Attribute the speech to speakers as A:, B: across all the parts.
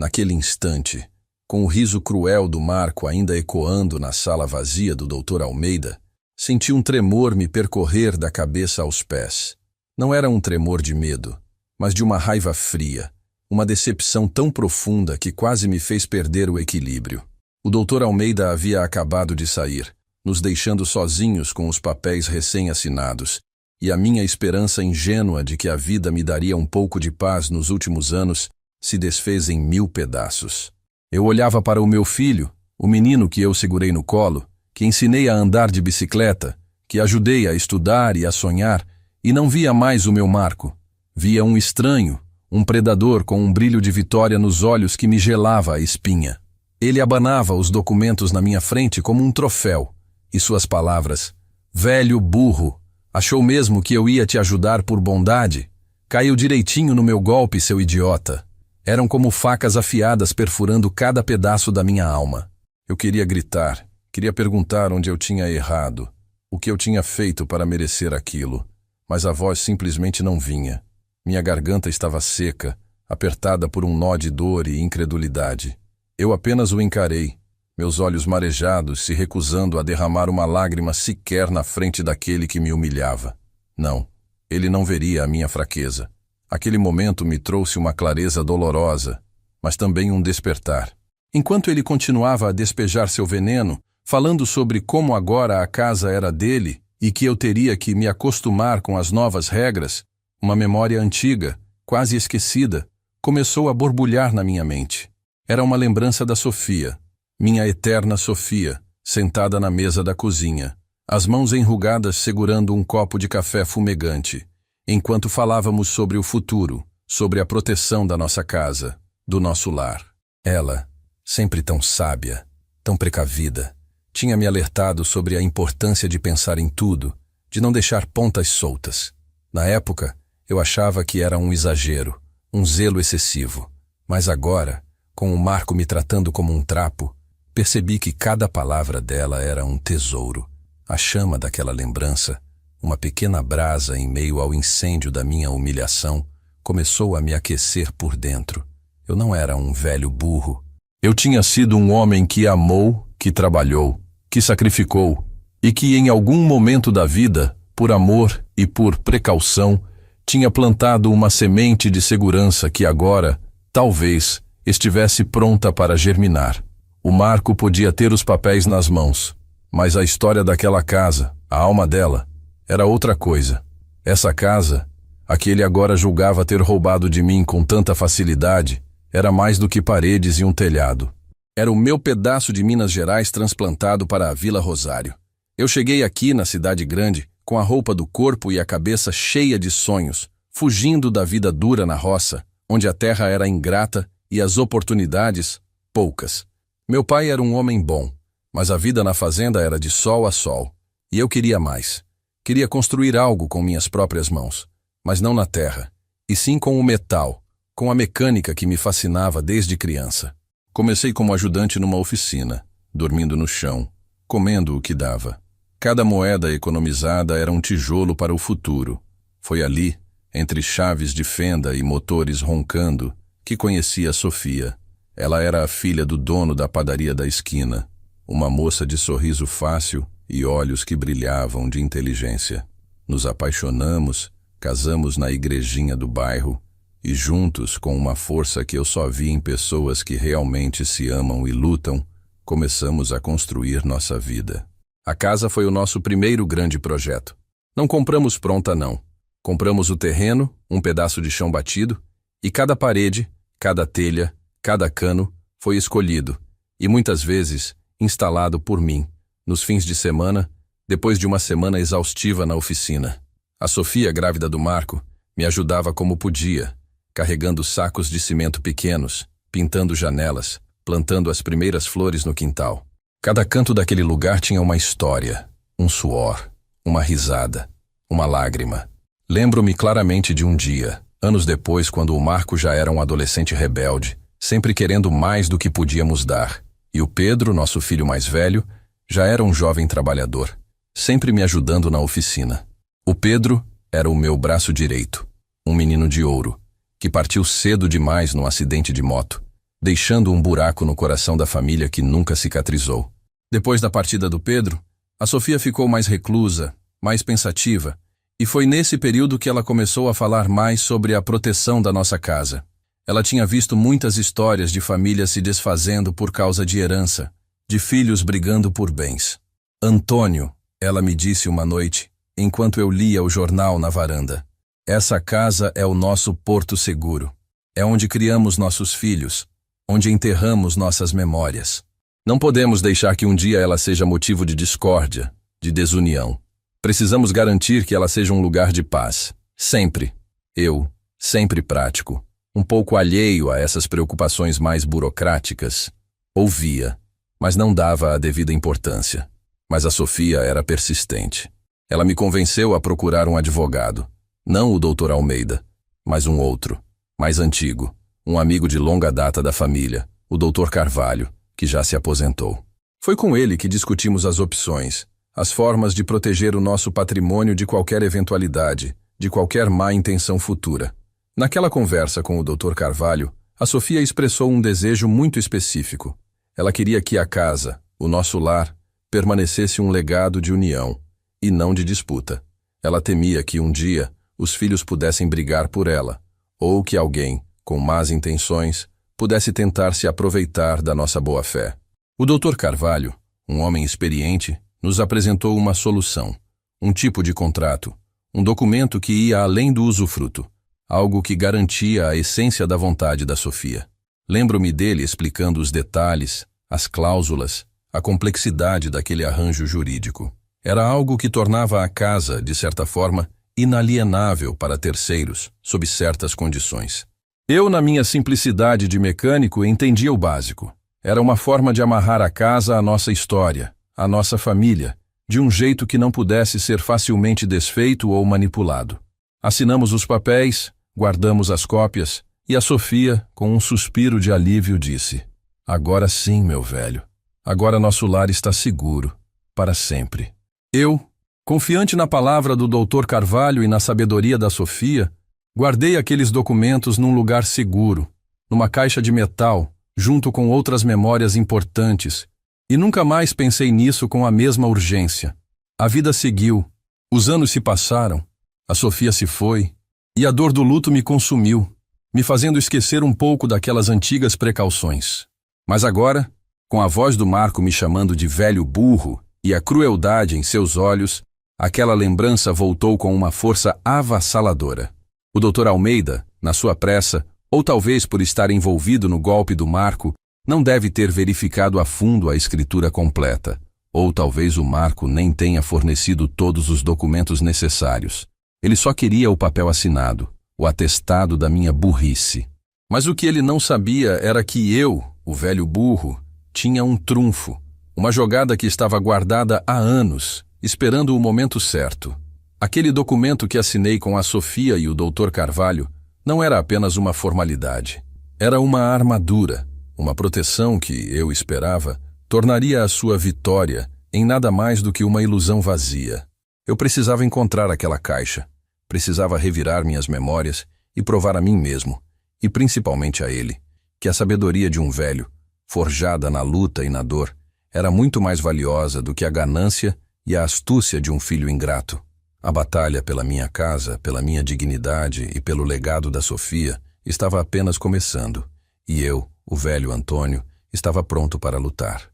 A: naquele instante, com o riso cruel do Marco ainda ecoando na sala vazia do Dr. Almeida, senti um tremor me percorrer da cabeça aos pés. Não era um tremor de medo, mas de uma raiva fria, uma decepção tão profunda que quase me fez perder o equilíbrio. O Dr. Almeida havia acabado de sair, nos deixando sozinhos com os papéis recém-assinados, e a minha esperança ingênua de que a vida me daria um pouco de paz nos últimos anos se desfez em 1000 pedaços. Eu olhava para o meu filho, o menino que eu segurei no colo, que ensinei a andar de bicicleta, que ajudei a estudar e a sonhar, e não via mais o meu Marco. Via um estranho, um predador com um brilho de vitória nos olhos que me gelava a espinha. Ele abanava os documentos na minha frente como um troféu, e suas palavras, velho burro, achou mesmo que eu ia te ajudar por bondade? Caiu direitinho no meu golpe, seu idiota. Eram como facas afiadas perfurando cada pedaço da minha alma. Eu queria gritar, queria perguntar onde eu tinha errado, o que eu tinha feito para merecer aquilo, mas a voz simplesmente não vinha. Minha garganta estava seca, apertada por um nó de dor e incredulidade. Eu apenas o encarei, meus olhos marejados, se recusando a derramar uma lágrima sequer na frente daquele que me humilhava. Não, ele não veria a minha fraqueza. Aquele momento me trouxe uma clareza dolorosa, mas também um despertar. Enquanto ele continuava a despejar seu veneno, falando sobre como agora a casa era dele e que eu teria que me acostumar com as novas regras, uma memória antiga, quase esquecida, começou a borbulhar na minha mente. Era uma lembrança da Sofia, minha eterna Sofia, sentada na mesa da cozinha, as mãos enrugadas segurando um copo de café fumegante, enquanto falávamos sobre o futuro, sobre a proteção da nossa casa, do nosso lar. Ela, sempre tão sábia, tão precavida, tinha me alertado sobre a importância de pensar em tudo, de não deixar pontas soltas. Na época, eu achava que era um exagero, um zelo excessivo, mas agora, com o Marco me tratando como um trapo, percebi que cada palavra dela era um tesouro. A chama daquela lembrança, uma pequena brasa em meio ao incêndio da minha humilhação, começou a me aquecer por dentro. Eu não era um velho burro. Eu tinha sido um homem que amou, que trabalhou, que sacrificou, e que em algum momento da vida, por amor e por precaução, tinha plantado uma semente de segurança que agora, talvez, estivesse pronta para germinar. O Marco podia ter os papéis nas mãos, mas a história daquela casa, a alma dela, era outra coisa. Essa casa, a que ele agora julgava ter roubado de mim com tanta facilidade, era mais do que paredes e um telhado. Era o meu pedaço de Minas Gerais transplantado para a Vila Rosário. Eu cheguei aqui na cidade grande, com a roupa do corpo e a cabeça cheia de sonhos, fugindo da vida dura na roça, onde a terra era ingrata e as oportunidades, poucas. Meu pai era um homem bom, mas a vida na fazenda era de sol a sol. E eu queria mais. Queria construir algo com minhas próprias mãos, mas não na terra, e sim com o metal, com a mecânica que me fascinava desde criança. Comecei como ajudante numa oficina, dormindo no chão, comendo o que dava. Cada moeda economizada era um tijolo para o futuro. Foi ali, entre chaves de fenda e motores roncando, que conheci a Sofia. Ela era a filha do dono da padaria da esquina, uma moça de sorriso fácil e olhos que brilhavam de inteligência. Nos apaixonamos, casamos na igrejinha do bairro e juntos, com uma força que eu só vi em pessoas que realmente se amam e lutam, começamos a construir nossa vida. A casa foi o nosso primeiro grande projeto. Não compramos pronta, não. Compramos o terreno, um pedaço de chão batido, e cada parede, cada telha, cada cano foi escolhido, e muitas vezes instalado por mim, nos fins de semana, depois de uma semana exaustiva na oficina. A Sofia, grávida do Marco, me ajudava como podia, carregando sacos de cimento pequenos, pintando janelas, plantando as primeiras flores no quintal. Cada canto daquele lugar tinha uma história, um suor, uma risada, uma lágrima. Lembro-me claramente de um dia, anos depois, quando o Marco já era um adolescente rebelde, sempre querendo mais do que podíamos dar, e o Pedro, nosso filho mais velho, já era um jovem trabalhador, sempre me ajudando na oficina. O Pedro era o meu braço direito, um menino de ouro, que partiu cedo demais num acidente de moto. deixando um buraco no coração da família que nunca cicatrizou. Depois da partida do Pedro, a Sofia ficou mais reclusa, mais pensativa, e foi nesse período que ela começou a falar mais sobre a proteção da nossa casa. Ela tinha visto muitas histórias de famílias se desfazendo por causa de herança, de filhos brigando por bens. Antônio, ela me disse uma noite, enquanto eu lia o jornal na varanda, essa casa é o nosso porto seguro. É onde criamos nossos filhos, onde enterramos nossas memórias. Não podemos deixar que um dia ela seja motivo de discórdia, de desunião. Precisamos garantir que ela seja um lugar de paz. Sempre. Eu, sempre prático, um pouco alheio a essas preocupações mais burocráticas, ouvia, mas não dava a devida importância. Mas a Sofia era persistente. Ela me convenceu a procurar um advogado, não o Dr. Almeida, mas um outro, mais antigo, um amigo de longa data da família, o Dr. Carvalho, que já se aposentou. Foi com ele que discutimos as opções, as formas de proteger o nosso patrimônio de qualquer eventualidade, de qualquer má intenção futura. Naquela conversa com o Dr. Carvalho, a Sofia expressou um desejo muito específico. Ela queria que a casa, o nosso lar, permanecesse um legado de união, e não de disputa. Ela temia que um dia os filhos pudessem brigar por ela, ou que alguém, com más intenções, pudesse tentar se aproveitar da nossa boa-fé. O Dr. Carvalho, um homem experiente, nos apresentou uma solução, um tipo de contrato, um documento que ia além do usufruto, algo que garantia a essência da vontade da Sofia. Lembro-me dele explicando os detalhes, as cláusulas, a complexidade daquele arranjo jurídico. Era algo que tornava a casa, de certa forma, inalienável para terceiros, sob certas condições. Eu, na minha simplicidade de mecânico, entendia o básico. Era uma forma de amarrar a casa à nossa história, à nossa família, de um jeito que não pudesse ser facilmente desfeito ou manipulado. Assinamos os papéis, guardamos as cópias, e a Sofia, com um suspiro de alívio, disse: agora sim, meu velho. Agora nosso lar está seguro, para sempre. Eu, confiante na palavra do Dr. Carvalho e na sabedoria da Sofia, guardei aqueles documentos num lugar seguro, numa caixa de metal, junto com outras memórias importantes, e nunca mais pensei nisso com a mesma urgência. A vida seguiu, os anos se passaram, a Sofia se foi, e a dor do luto me consumiu, me fazendo esquecer um pouco daquelas antigas precauções. Mas agora, com a voz do Marco me chamando de velho burro e a crueldade em seus olhos, aquela lembrança voltou com uma força avassaladora. O Dr. Almeida, na sua pressa, ou talvez por estar envolvido no golpe do Marco, não deve ter verificado a fundo a escritura completa, ou talvez o Marco nem tenha fornecido todos os documentos necessários. Ele só queria o papel assinado, o atestado da minha burrice. Mas o que ele não sabia era que eu, o velho burro, tinha um trunfo, uma jogada que estava guardada há anos, esperando o momento certo. Aquele documento que assinei com a Sofia e o Dr. Carvalho não era apenas uma formalidade. Era uma armadura, uma proteção que, eu esperava, tornaria a sua vitória em nada mais do que uma ilusão vazia. Eu precisava encontrar aquela caixa, precisava revirar minhas memórias e provar a mim mesmo, e principalmente a ele, que a sabedoria de um velho, forjada na luta e na dor, era muito mais valiosa do que a ganância e a astúcia de um filho ingrato. A batalha pela minha casa, pela minha dignidade e pelo legado da Sofia estava apenas começando, e eu, o velho Antônio, estava pronto para lutar.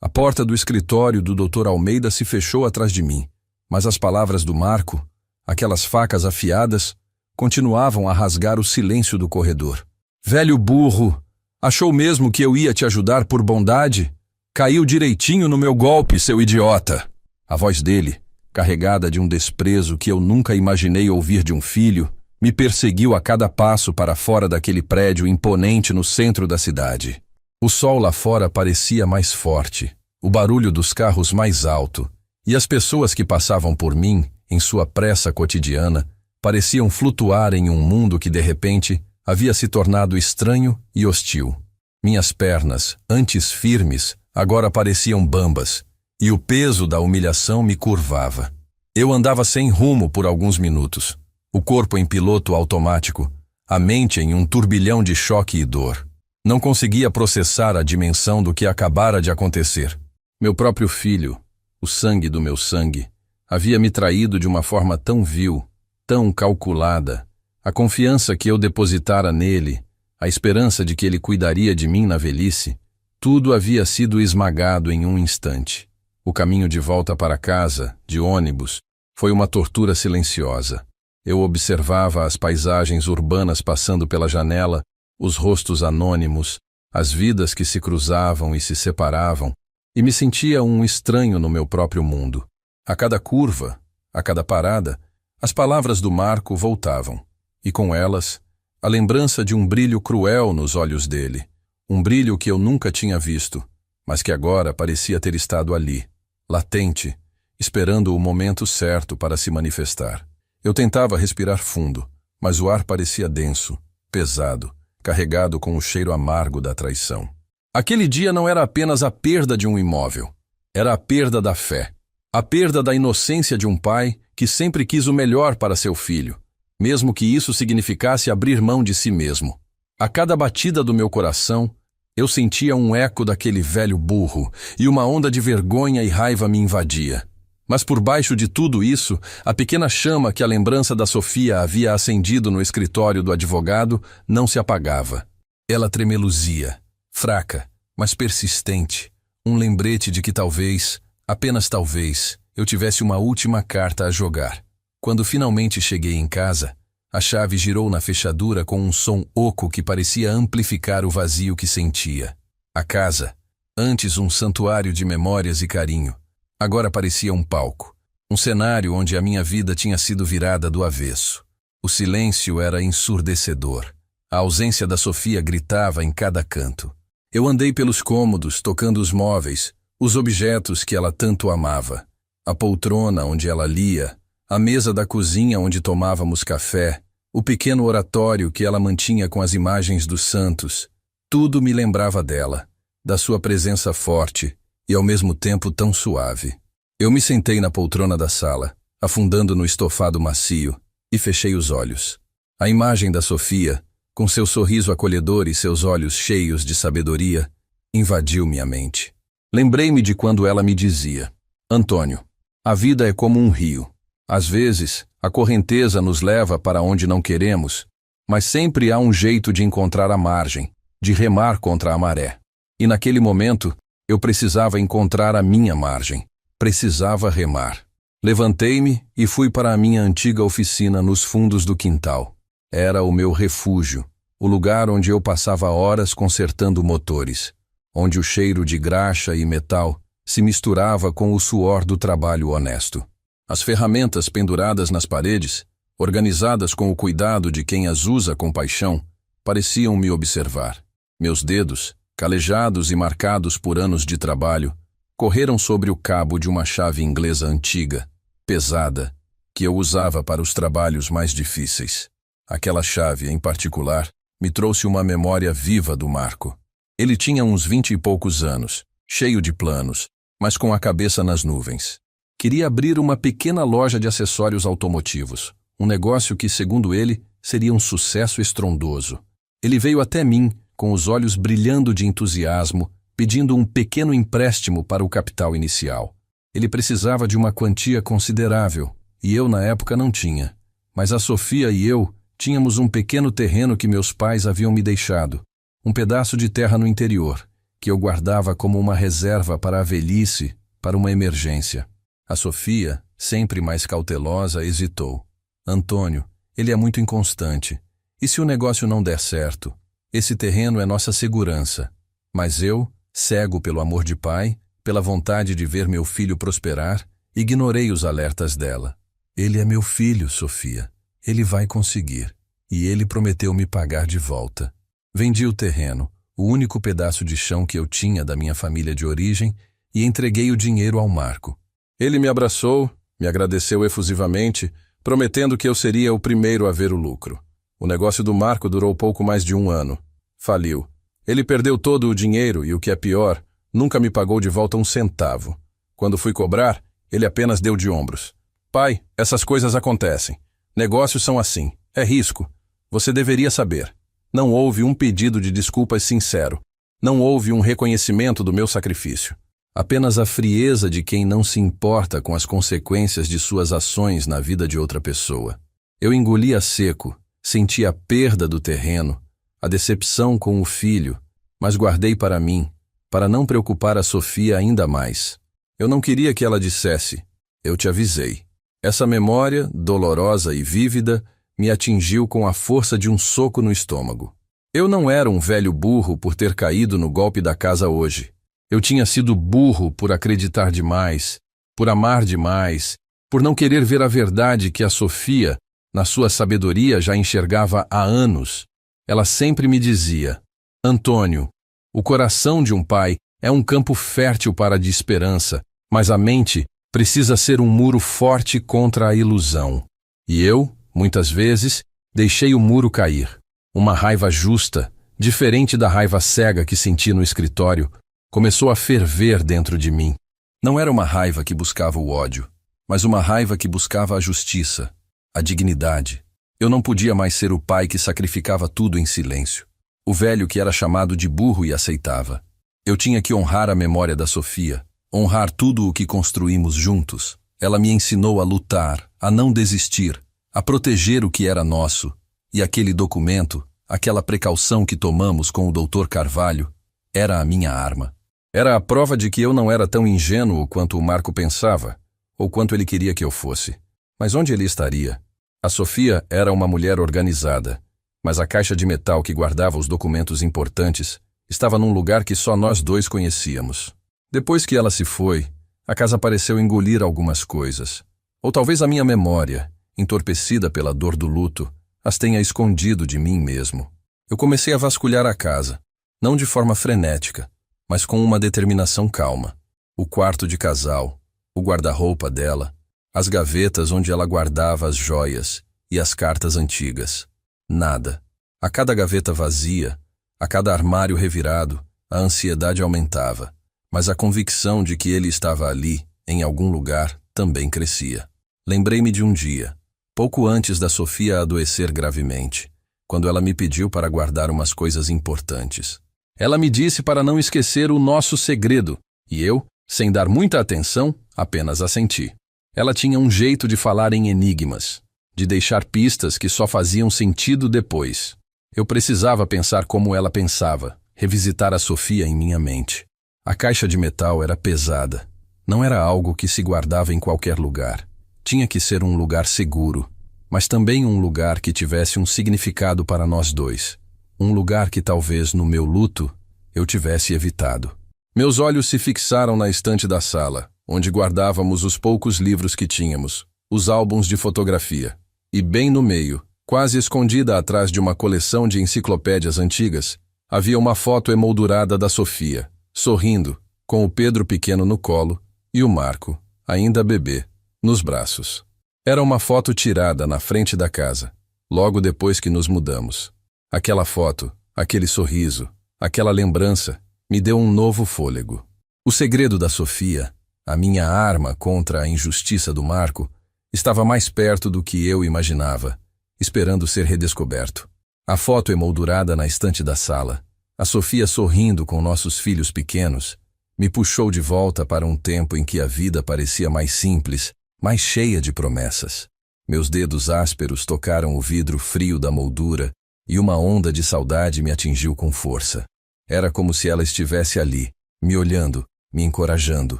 A: A porta do escritório do Dr. Almeida se fechou atrás de mim, mas as palavras do Marco, aquelas facas afiadas, continuavam a rasgar o silêncio do corredor. Velho burro, achou mesmo que eu ia te ajudar por bondade? Caiu direitinho no meu golpe, seu idiota. A voz dele, carregada de um desprezo que eu nunca imaginei ouvir de um filho, me perseguiu a cada passo para fora daquele prédio imponente no centro da cidade. O sol lá fora parecia mais forte, o barulho dos carros mais alto, e as pessoas que passavam por mim, em sua pressa cotidiana, pareciam flutuar em um mundo que de repente havia se tornado estranho e hostil. Minhas pernas, antes firmes, agora pareciam bambas, e o peso da humilhação me curvava. Eu andava sem rumo por alguns minutos, o corpo em piloto automático, a mente em um turbilhão de choque e dor. Não conseguia processar a dimensão do que acabara de acontecer. Meu próprio filho, o sangue do meu sangue, havia me traído de uma forma tão vil, tão calculada. A confiança que eu depositara nele, a esperança de que ele cuidaria de mim na velhice, tudo havia sido esmagado em um instante. O caminho de volta para casa, de ônibus, foi uma tortura silenciosa. Eu observava as paisagens urbanas passando pela janela, os rostos anônimos, as vidas que se cruzavam e se separavam, e me sentia um estranho no meu próprio mundo. A cada curva, a cada parada, as palavras do Marco voltavam, e com elas, a lembrança de um brilho cruel nos olhos dele, um brilho que eu nunca tinha visto, mas que agora parecia ter estado ali, latente, esperando o momento certo para se manifestar. Eu tentava respirar fundo, mas o ar parecia denso, pesado, carregado com o cheiro amargo da traição. Aquele dia não era apenas a perda de um imóvel, era a perda da fé, a perda da inocência de um pai que sempre quis o melhor para seu filho, mesmo que isso significasse abrir mão de si mesmo. A cada batida do meu coração, eu sentia um eco daquele velho burro, e uma onda de vergonha e raiva me invadia. Mas por baixo de tudo isso, a pequena chama que a lembrança da Sofia havia acendido no escritório do advogado não se apagava. Ela tremeluzia, fraca, mas persistente, um lembrete de que talvez, apenas talvez, eu tivesse uma última carta a jogar. Quando finalmente cheguei em casa, a chave girou na fechadura com um som oco que parecia amplificar o vazio que sentia. A casa, antes um santuário de memórias e carinho, agora parecia um palco, um cenário onde a minha vida tinha sido virada do avesso. O silêncio era ensurdecedor. A ausência da Sofia gritava em cada canto. Eu andei pelos cômodos, tocando os móveis, os objetos que ela tanto amava. A poltrona onde ela lia, a mesa da cozinha onde tomávamos café, o pequeno oratório que ela mantinha com as imagens dos santos. Tudo me lembrava dela, da sua presença forte, e ao mesmo tempo tão suave. Eu me sentei na poltrona da sala, afundando no estofado macio, e fechei os olhos. A imagem da Sofia, com seu sorriso acolhedor e seus olhos cheios de sabedoria, invadiu minha mente. Lembrei-me de quando ela me dizia: Antônio, a vida é como um rio. Às vezes, a correnteza nos leva para onde não queremos, mas sempre há um jeito de encontrar a margem, de remar contra a maré. E naquele momento, eu precisava encontrar a minha margem. Precisava remar. Levantei-me e fui para a minha antiga oficina nos fundos do quintal. Era o meu refúgio, o lugar onde eu passava horas consertando motores, onde o cheiro de graxa e metal se misturava com o suor do trabalho honesto. As ferramentas penduradas nas paredes, organizadas com o cuidado de quem as usa com paixão, pareciam me observar. Meus dedos, calejados e marcados por anos de trabalho, correram sobre o cabo de uma chave inglesa antiga, pesada, que eu usava para os trabalhos mais difíceis. Aquela chave, em particular, me trouxe uma memória viva do Marco. Ele tinha uns 20 e poucos anos, cheio de planos, mas com a cabeça nas nuvens. Queria abrir uma pequena loja de acessórios automotivos, um negócio que, segundo ele, seria um sucesso estrondoso. Ele veio até mim, com os olhos brilhando de entusiasmo, pedindo um pequeno empréstimo para o capital inicial. Ele precisava de uma quantia considerável, e eu na época não tinha. Mas a Sofia e eu tínhamos um pequeno terreno que meus pais haviam me deixado, um pedaço de terra no interior, que eu guardava como uma reserva para a velhice, para uma emergência. A Sofia, sempre mais cautelosa, hesitou. Antônio, ele é muito inconstante. E se o negócio não der certo? Esse terreno é nossa segurança. Mas eu, cego pelo amor de pai, pela vontade de ver meu filho prosperar, ignorei os alertas dela. Ele é meu filho, Sofia. Ele vai conseguir. E ele prometeu me pagar de volta. Vendi o terreno, o único pedaço de chão que eu tinha da minha família de origem, e entreguei o dinheiro ao Marco. Ele me abraçou, me agradeceu efusivamente, prometendo que eu seria o primeiro a ver o lucro. O negócio do Marco durou pouco mais de 1 ano. Faliu. Ele perdeu todo o dinheiro e, o que é pior, nunca me pagou de volta 1 centavo. Quando fui cobrar, ele apenas deu de ombros. Pai, essas coisas acontecem. Negócios são assim. É risco. Você deveria saber. Não houve um pedido de desculpas sincero. Não houve um reconhecimento do meu sacrifício. Apenas a frieza de quem não se importa com as consequências de suas ações na vida de outra pessoa. Eu engoli a seco, senti a perda do terreno, a decepção com o filho, mas guardei para mim, para não preocupar a Sofia ainda mais. Eu não queria que ela dissesse: eu te avisei. Essa memória, dolorosa e vívida, me atingiu com a força de um soco no estômago. Eu não era um velho burro por ter caído no golpe da casa hoje. Eu tinha sido burro por acreditar demais, por amar demais, por não querer ver a verdade que a Sofia, na sua sabedoria, já enxergava há anos. Ela sempre me dizia: Antônio, o coração de um pai é um campo fértil para de esperança, mas a mente precisa ser um muro forte contra a ilusão. E eu, muitas vezes, deixei o muro cair. Uma raiva justa, diferente da raiva cega que senti no escritório, começou a ferver dentro de mim. Não era uma raiva que buscava o ódio, mas uma raiva que buscava a justiça, a dignidade. Eu não podia mais ser o pai que sacrificava tudo em silêncio. O velho que era chamado de burro e aceitava. Eu tinha que honrar a memória da Sofia, honrar tudo o que construímos juntos. Ela me ensinou a lutar, a não desistir, a proteger o que era nosso. E aquele documento, aquela precaução que tomamos com o Dr. Carvalho, era a minha arma. Era a prova de que eu não era tão ingênuo quanto o Marco pensava, ou quanto ele queria que eu fosse. Mas onde ele estaria? A Sofia era uma mulher organizada, mas a caixa de metal que guardava os documentos importantes estava num lugar que só nós dois conhecíamos. Depois que ela se foi, a casa pareceu engolir algumas coisas. Ou talvez a minha memória, entorpecida pela dor do luto, as tenha escondido de mim mesmo. Eu comecei a vasculhar a casa, não de forma frenética, mas com uma determinação calma. O quarto de casal, o guarda-roupa dela, as gavetas onde ela guardava as joias e as cartas antigas. Nada. A cada gaveta vazia, a cada armário revirado, a ansiedade aumentava, mas a convicção de que ele estava ali, em algum lugar, também crescia. Lembrei-me de um dia, pouco antes da Sofia adoecer gravemente, quando ela me pediu para guardar umas coisas importantes. Ela me disse para não esquecer o nosso segredo, e eu, sem dar muita atenção, apenas assenti. Ela tinha um jeito de falar em enigmas, de deixar pistas que só faziam sentido depois. Eu precisava pensar como ela pensava, revisitar a Sofia em minha mente. A caixa de metal era pesada. Não era algo que se guardava em qualquer lugar. Tinha que ser um lugar seguro, mas também um lugar que tivesse um significado para nós dois. Um lugar que talvez, no meu luto, eu tivesse evitado. Meus olhos se fixaram na estante da sala, onde guardávamos os poucos livros que tínhamos, os álbuns de fotografia. E bem no meio, quase escondida atrás de uma coleção de enciclopédias antigas, havia uma foto emoldurada da Sofia, sorrindo, com o Pedro pequeno no colo e o Marco, ainda bebê, nos braços. Era uma foto tirada na frente da casa, logo depois que nos mudamos. Aquela foto, aquele sorriso, aquela lembrança, me deu um novo fôlego. O segredo da Sofia, a minha arma contra a injustiça do Marco, estava mais perto do que eu imaginava, esperando ser redescoberto. A foto emoldurada na estante da sala, a Sofia sorrindo com nossos filhos pequenos, me puxou de volta para um tempo em que a vida parecia mais simples, mais cheia de promessas. Meus dedos ásperos tocaram o vidro frio da moldura e uma onda de saudade me atingiu com força. Era como se ela estivesse ali, me olhando, me encorajando.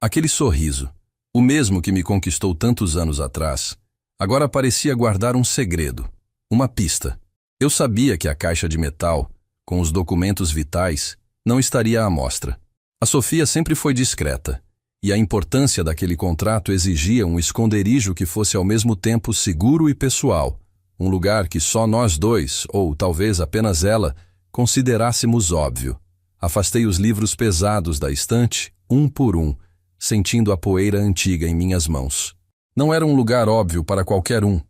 A: Aquele sorriso, o mesmo que me conquistou tantos anos atrás, agora parecia guardar um segredo, uma pista. Eu sabia que a caixa de metal, com os documentos vitais, não estaria à mostra. A Sofia sempre foi discreta, e a importância daquele contrato exigia um esconderijo que fosse ao mesmo tempo seguro e pessoal, um lugar que só nós dois, ou talvez apenas ela, considerássemos óbvio. Afastei os livros pesados da estante, um por um, sentindo a poeira antiga em minhas mãos. Não era um lugar óbvio para qualquer um,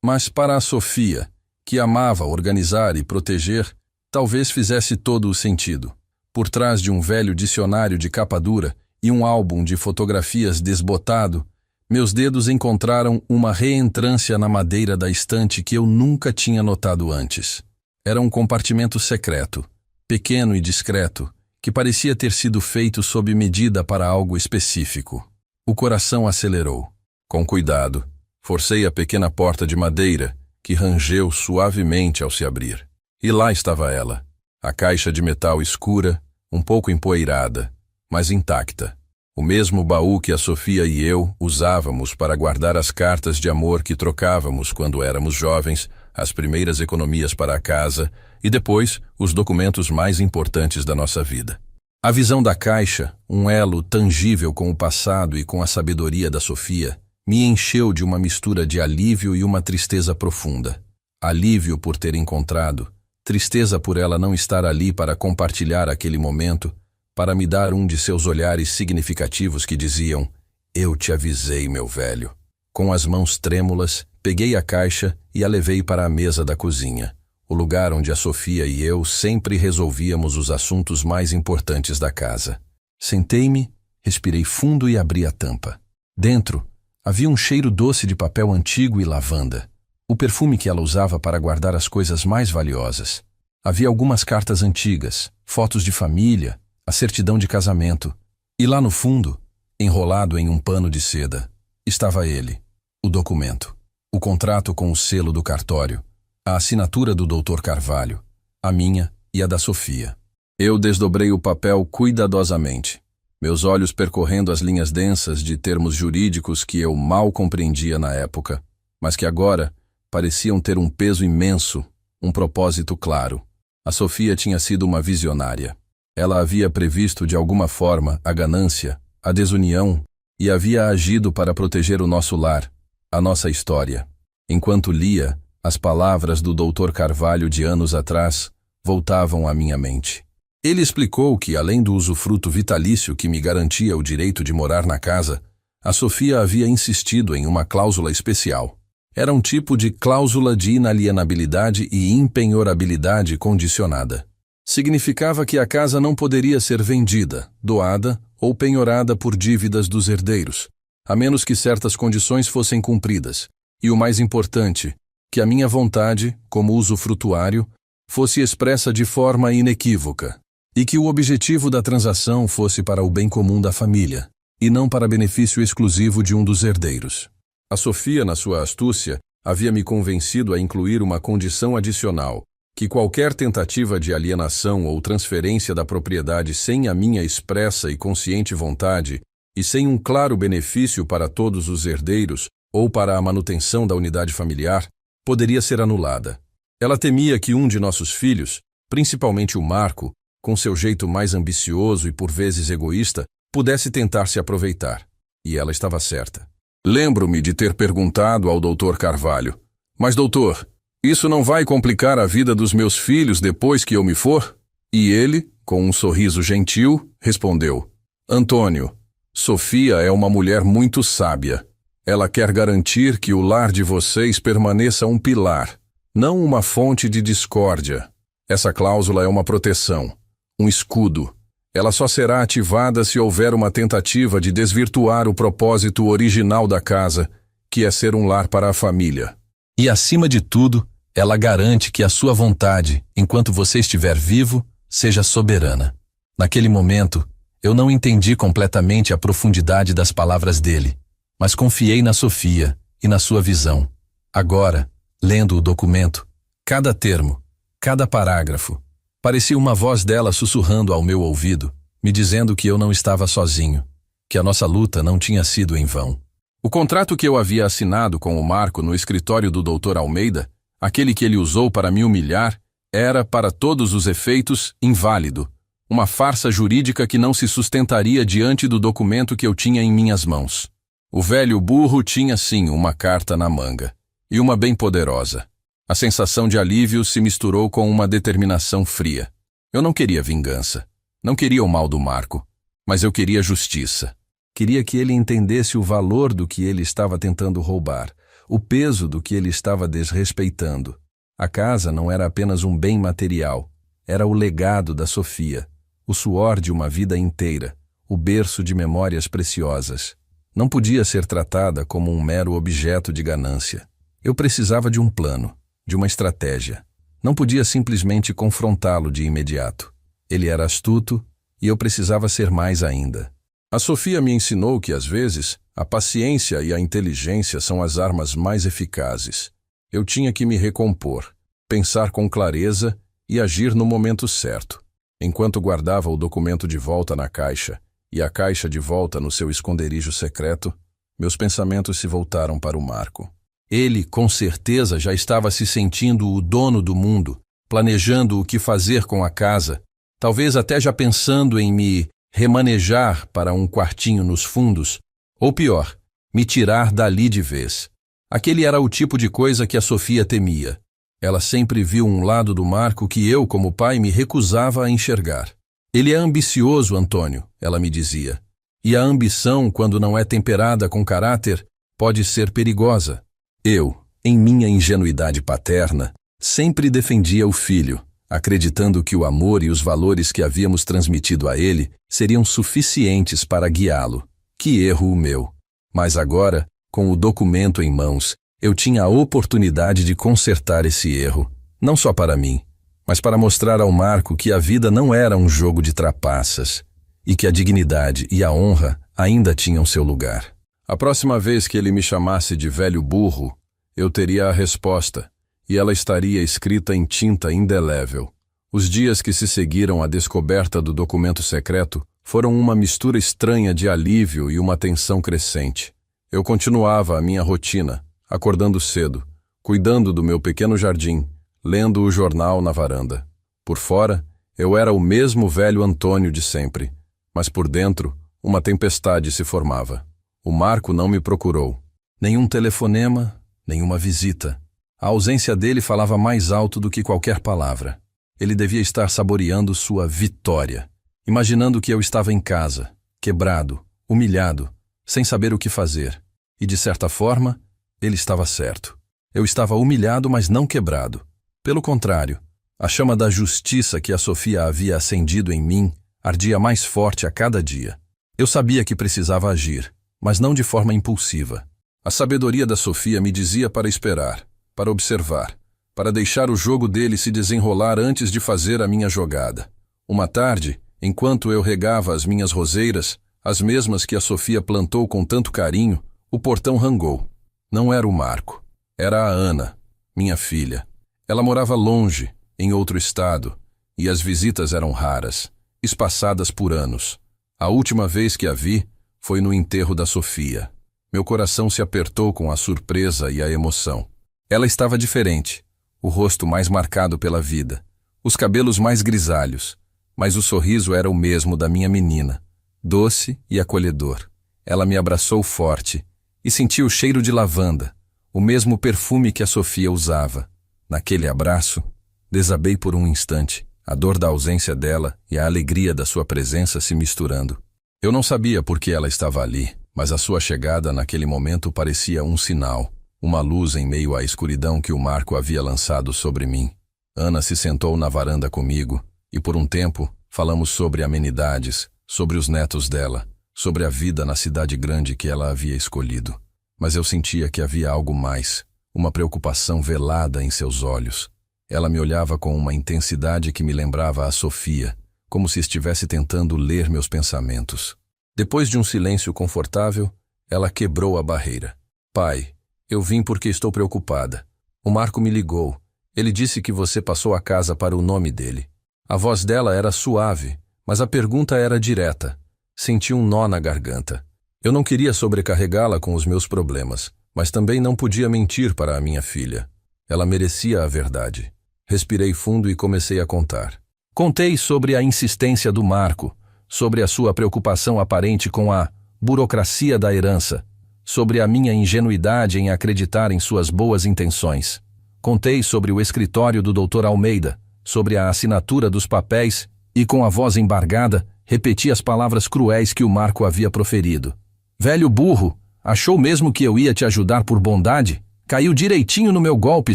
A: mas para a Sofia, que amava organizar e proteger, talvez fizesse todo o sentido. Por trás de um velho dicionário de capa dura e um álbum de fotografias desbotado, meus dedos encontraram uma reentrância na madeira da estante que eu nunca tinha notado antes. Era um compartimento secreto, pequeno e discreto, que parecia ter sido feito sob medida para algo específico. O coração acelerou. Com cuidado, forcei a pequena porta de madeira, que rangeu suavemente ao se abrir. E lá estava ela, a caixa de metal escura, um pouco empoeirada, mas intacta. O mesmo baú que a Sofia e eu usávamos para guardar as cartas de amor que trocávamos quando éramos jovens, as primeiras economias para a casa e depois os documentos mais importantes da nossa vida. A visão da caixa, um elo tangível com o passado e com a sabedoria da Sofia, me encheu de uma mistura de alívio e uma tristeza profunda. Alívio por ter encontrado, tristeza por ela não estar ali para compartilhar aquele momento, para me dar um de seus olhares significativos que diziam: "Eu te avisei, meu velho." Com as mãos trêmulas, peguei a caixa e a levei para a mesa da cozinha, o lugar onde a Sofia e eu sempre resolvíamos os assuntos mais importantes da casa. Sentei-me, respirei fundo e abri a tampa. Dentro, havia um cheiro doce de papel antigo e lavanda, o perfume que ela usava para guardar as coisas mais valiosas. Havia algumas cartas antigas, fotos de família, a certidão de casamento. E lá no fundo, enrolado em um pano de seda, estava ele, o documento, o contrato com o selo do cartório, a assinatura do Dr. Carvalho, a minha e a da Sofia. Eu desdobrei o papel cuidadosamente, meus olhos percorrendo as linhas densas de termos jurídicos que eu mal compreendia na época, mas que agora pareciam ter um peso imenso, um propósito claro. A Sofia tinha sido uma visionária. Ela havia previsto de alguma forma a ganância, a desunião e havia agido para proteger o nosso lar, a nossa história. Enquanto lia, as palavras do Dr. Carvalho de anos atrás voltavam à minha mente. Ele explicou que, além do usufruto vitalício que me garantia o direito de morar na casa, a Sofia havia insistido em uma cláusula especial. Era um tipo de cláusula de inalienabilidade e impenhorabilidade condicionada. Significava que a casa não poderia ser vendida, doada ou penhorada por dívidas dos herdeiros, a menos que certas condições fossem cumpridas, e o mais importante, que a minha vontade, como usufrutuário, fosse expressa de forma inequívoca, e que o objetivo da transação fosse para o bem comum da família, e não para benefício exclusivo de um dos herdeiros. A Sofia, na sua astúcia, havia me convencido a incluir uma condição adicional, que qualquer tentativa de alienação ou transferência da propriedade sem a minha expressa e consciente vontade e sem um claro benefício para todos os herdeiros ou para a manutenção da unidade familiar, poderia ser anulada. Ela temia que um de nossos filhos, principalmente o Marco, com seu jeito mais ambicioso e por vezes egoísta, pudesse tentar se aproveitar. E ela estava certa. Lembro-me de ter perguntado ao Dr. Carvalho: "Mas, doutor, isso não vai complicar a vida dos meus filhos depois que eu me for?" E ele, com um sorriso gentil, respondeu: "Antônio, Sofia é uma mulher muito sábia. Ela quer garantir que o lar de vocês permaneça um pilar, não uma fonte de discórdia. Essa cláusula é uma proteção, um escudo. Ela só será ativada se houver uma tentativa de desvirtuar o propósito original da casa, que é ser um lar para a família. E, acima de tudo, ela garante que a sua vontade, enquanto você estiver vivo, seja soberana." Naquele momento, eu não entendi completamente a profundidade das palavras dele, mas confiei na Sofia e na sua visão. Agora, lendo o documento, cada termo, cada parágrafo, parecia uma voz dela sussurrando ao meu ouvido, me dizendo que eu não estava sozinho, que a nossa luta não tinha sido em vão. O contrato que eu havia assinado com o Marco no escritório do Dr. Almeida, aquele que ele usou para me humilhar, era, para todos os efeitos, inválido, uma farsa jurídica que não se sustentaria diante do documento que eu tinha em minhas mãos. O velho burro tinha sim uma carta na manga, e uma bem poderosa. A sensação de alívio se misturou com uma determinação fria. Eu não queria vingança, não queria o mal do Marco, mas eu queria justiça. Queria que ele entendesse o valor do que ele estava tentando roubar, o peso do que ele estava desrespeitando. A casa não era apenas um bem material, era o legado da Sofia, o suor de uma vida inteira, o berço de memórias preciosas. Não podia ser tratada como um mero objeto de ganância. Eu precisava de um plano, de uma estratégia. Não podia simplesmente confrontá-lo de imediato. Ele era astuto e eu precisava ser mais ainda. A Sofia me ensinou que, às vezes, a paciência e a inteligência são as armas mais eficazes. Eu tinha que me recompor, pensar com clareza e agir no momento certo. Enquanto guardava o documento de volta na caixa e a caixa de volta no seu esconderijo secreto, meus pensamentos se voltaram para o Marco. Ele, com certeza, já estava se sentindo o dono do mundo, planejando o que fazer com a casa, talvez até já pensando em me remanejar para um quartinho nos fundos, ou pior, me tirar dali de vez. Aquele era o tipo de coisa que a Sofia temia. Ela sempre viu um lado do Marco que eu, como pai, me recusava a enxergar. Ele é ambicioso, Antônio, ela me dizia. E a ambição, quando não é temperada com caráter, pode ser perigosa. Eu, em minha ingenuidade paterna, sempre defendia o filho, acreditando que o amor e os valores que havíamos transmitido a ele seriam suficientes para guiá-lo. Que erro o meu! Mas agora, com o documento em mãos, eu tinha a oportunidade de consertar esse erro, não só para mim, mas para mostrar ao Marco que a vida não era um jogo de trapaças e que a dignidade e a honra ainda tinham seu lugar. A próxima vez que ele me chamasse de velho burro, eu teria a resposta, e ela estaria escrita em tinta indelével. Os dias que se seguiram à descoberta do documento secreto foram uma mistura estranha de alívio e uma tensão crescente. Eu continuava a minha rotina, acordando cedo, cuidando do meu pequeno jardim, lendo o jornal na varanda. Por fora, eu era o mesmo velho Antônio de sempre, mas por dentro, uma tempestade se formava. O Marco não me procurou. Nenhum telefonema, nenhuma visita. A ausência dele falava mais alto do que qualquer palavra. Ele devia estar saboreando sua vitória, imaginando que eu estava em casa, quebrado, humilhado, sem saber o que fazer. E, de certa forma, ele estava certo. Eu estava humilhado, mas não quebrado. Pelo contrário, a chama da justiça que a Sofia havia acendido em mim ardia mais forte a cada dia. Eu sabia que precisava agir, mas não de forma impulsiva. A sabedoria da Sofia me dizia para esperar, para observar, para deixar o jogo dele se desenrolar antes de fazer a minha jogada. Uma tarde, enquanto eu regava as minhas roseiras, as mesmas que a Sofia plantou com tanto carinho, o portão rangou. Não era o Marco, era a Ana, minha filha. Ela morava longe, em outro estado, e as visitas eram raras, espaçadas por anos. A última vez que a vi foi no enterro da Sofia. Meu coração se apertou com a surpresa e a emoção. Ela estava diferente, o rosto mais marcado pela vida, os cabelos mais grisalhos, mas o sorriso era o mesmo da minha menina, doce e acolhedor. Ela me abraçou forte e senti o cheiro de lavanda, o mesmo perfume que a Sofia usava. Naquele abraço, desabei por um instante, a dor da ausência dela e a alegria da sua presença se misturando. Eu não sabia por que ela estava ali, mas a sua chegada naquele momento parecia um sinal, uma luz em meio à escuridão que o Marco havia lançado sobre mim. Ana se sentou na varanda comigo e por um tempo falamos sobre amenidades, sobre os netos dela, sobre a vida na cidade grande que ela havia escolhido. Mas eu sentia que havia algo mais, uma preocupação velada em seus olhos. Ela me olhava com uma intensidade que me lembrava a Sofia, como se estivesse tentando ler meus pensamentos. Depois de um silêncio confortável, ela quebrou a barreira. Pai, eu vim porque estou preocupada. O Marco me ligou. Ele disse que você passou a casa para o nome dele. A voz dela era suave, mas a pergunta era direta. Senti um nó na garganta. Eu não queria sobrecarregá-la com os meus problemas, mas também não podia mentir para a minha filha. Ela merecia a verdade. Respirei fundo e comecei a contar. Contei sobre a insistência do Marco, sobre a sua preocupação aparente com a burocracia da herança, sobre a minha ingenuidade em acreditar em suas boas intenções. Contei sobre o escritório do Dr. Almeida, sobre a assinatura dos papéis e, com a voz embargada, repeti as palavras cruéis que o Marco havia proferido. Velho burro, achou mesmo que eu ia te ajudar por bondade? Caiu direitinho no meu golpe,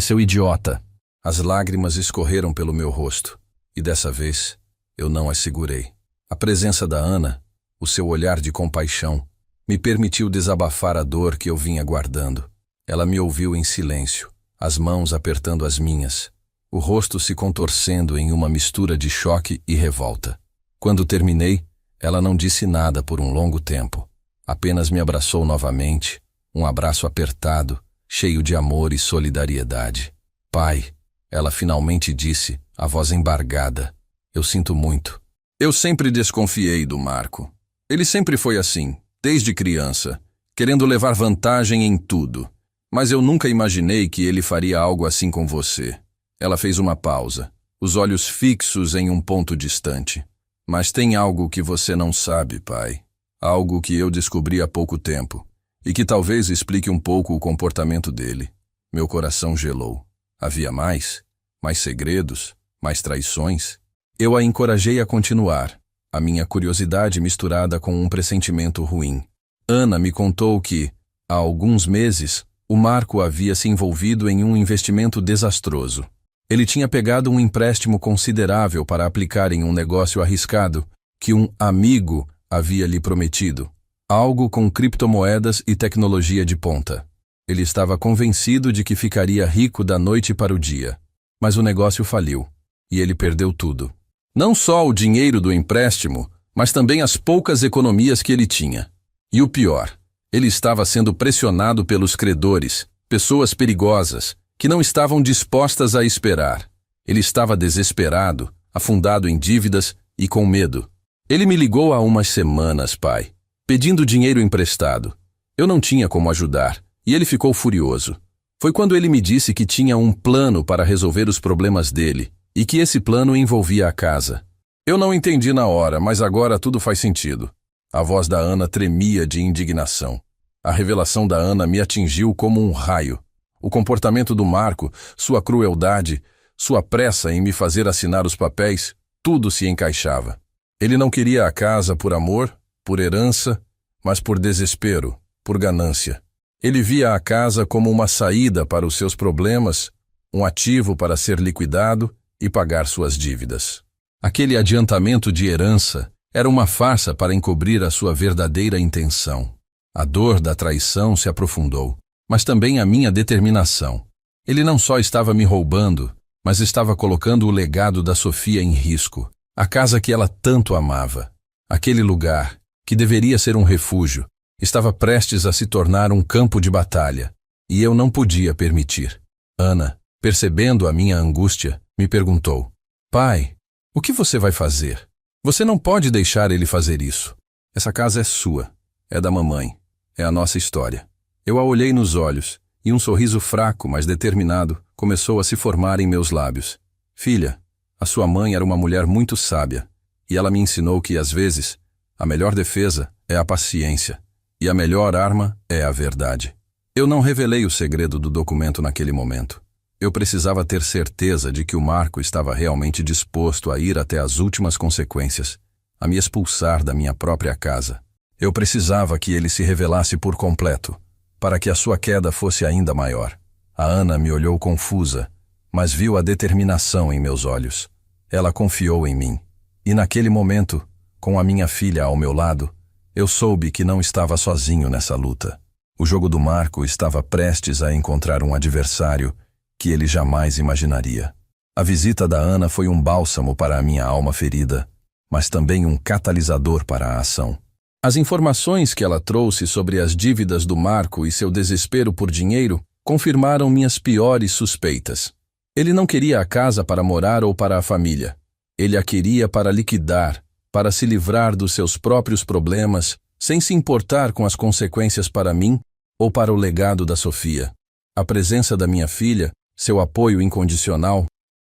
A: seu idiota. As lágrimas escorreram pelo meu rosto, e dessa vez eu não as segurei. A presença da Ana, o seu olhar de compaixão, me permitiu desabafar a dor que eu vinha guardando. Ela me ouviu em silêncio, as mãos apertando as minhas. o rosto se contorcendo em uma mistura de choque e revolta. Quando terminei, ela não disse nada por um longo tempo. Apenas me abraçou novamente, um abraço apertado, cheio de amor e solidariedade. Pai, ela finalmente disse, a voz embargada. Eu sinto muito. Eu sempre desconfiei do Marco. Ele sempre foi assim, desde criança, querendo levar vantagem em tudo. Mas eu nunca imaginei que ele faria algo assim com você. Ela fez uma pausa, os olhos fixos em um ponto distante. Mas tem algo que você não sabe, pai. Algo que eu descobri há pouco tempo. E que talvez explique um pouco o comportamento dele. Meu coração gelou. Havia mais? Mais segredos? Mais traições? Eu a encorajei a continuar, a minha curiosidade misturada com um pressentimento ruim. Ana me contou que, há alguns meses, o Marco havia se envolvido em um investimento desastroso. Ele tinha pegado um empréstimo considerável para aplicar em um negócio arriscado que um amigo havia lhe prometido. Algo com criptomoedas e tecnologia de ponta. Ele estava convencido de que ficaria rico da noite para o dia. Mas o negócio faliu, e ele perdeu tudo. Não só o dinheiro do empréstimo, mas também as poucas economias que ele tinha. E o pior, ele estava sendo pressionado pelos credores, pessoas perigosas, que não estavam dispostas a esperar. Ele estava desesperado, afundado em dívidas e com medo. Ele me ligou há umas semanas, pai, pedindo dinheiro emprestado. Eu não tinha como ajudar, e ele ficou furioso. Foi quando ele me disse que tinha um plano para resolver os problemas dele, e que esse plano envolvia a casa. Eu não entendi na hora, mas agora tudo faz sentido. A voz da Ana tremia de indignação. A revelação da Ana me atingiu como um raio. O comportamento do Marco, sua crueldade, sua pressa em me fazer assinar os papéis, tudo se encaixava. Ele não queria a casa por amor, por herança, mas por desespero, por ganância. Ele via a casa como uma saída para os seus problemas, um ativo para ser liquidado e pagar suas dívidas. Aquele adiantamento de herança era uma farsa para encobrir a sua verdadeira intenção. A dor da traição se aprofundou, mas também a minha determinação. Ele não só estava me roubando, mas estava colocando o legado da Sofia em risco. A casa que ela tanto amava. Aquele lugar, que deveria ser um refúgio, estava prestes a se tornar um campo de batalha. E eu não podia permitir. Ana, percebendo a minha angústia, me perguntou: pai, o que você vai fazer? Você não pode deixar ele fazer isso. Essa casa é sua, é da mamãe, é a nossa história. Eu a olhei nos olhos, e um sorriso fraco, mas determinado, começou a se formar em meus lábios. Filha, a sua mãe era uma mulher muito sábia, e ela me ensinou que, às vezes, a melhor defesa é a paciência, e a melhor arma é a verdade. Eu não revelei o segredo do documento naquele momento. Eu precisava ter certeza de que o Marco estava realmente disposto a ir até as últimas consequências, a me expulsar da minha própria casa. Eu precisava que ele se revelasse por completo, para que a sua queda fosse ainda maior. A Ana me olhou confusa, mas viu a determinação em meus olhos. Ela confiou em mim. E naquele momento, com a minha filha ao meu lado, eu soube que não estava sozinho nessa luta. O jogo do Marco estava prestes a encontrar um adversário que ele jamais imaginaria. A visita da Ana foi um bálsamo para a minha alma ferida, mas também um catalisador para a ação. As informações que ela trouxe sobre as dívidas do Marco e seu desespero por dinheiro confirmaram minhas piores suspeitas. Ele não queria a casa para morar ou para a família. Ele a queria para liquidar, para se livrar dos seus próprios problemas, sem se importar com as consequências para mim ou para o legado da Sofia. A presença da minha filha, seu apoio incondicional,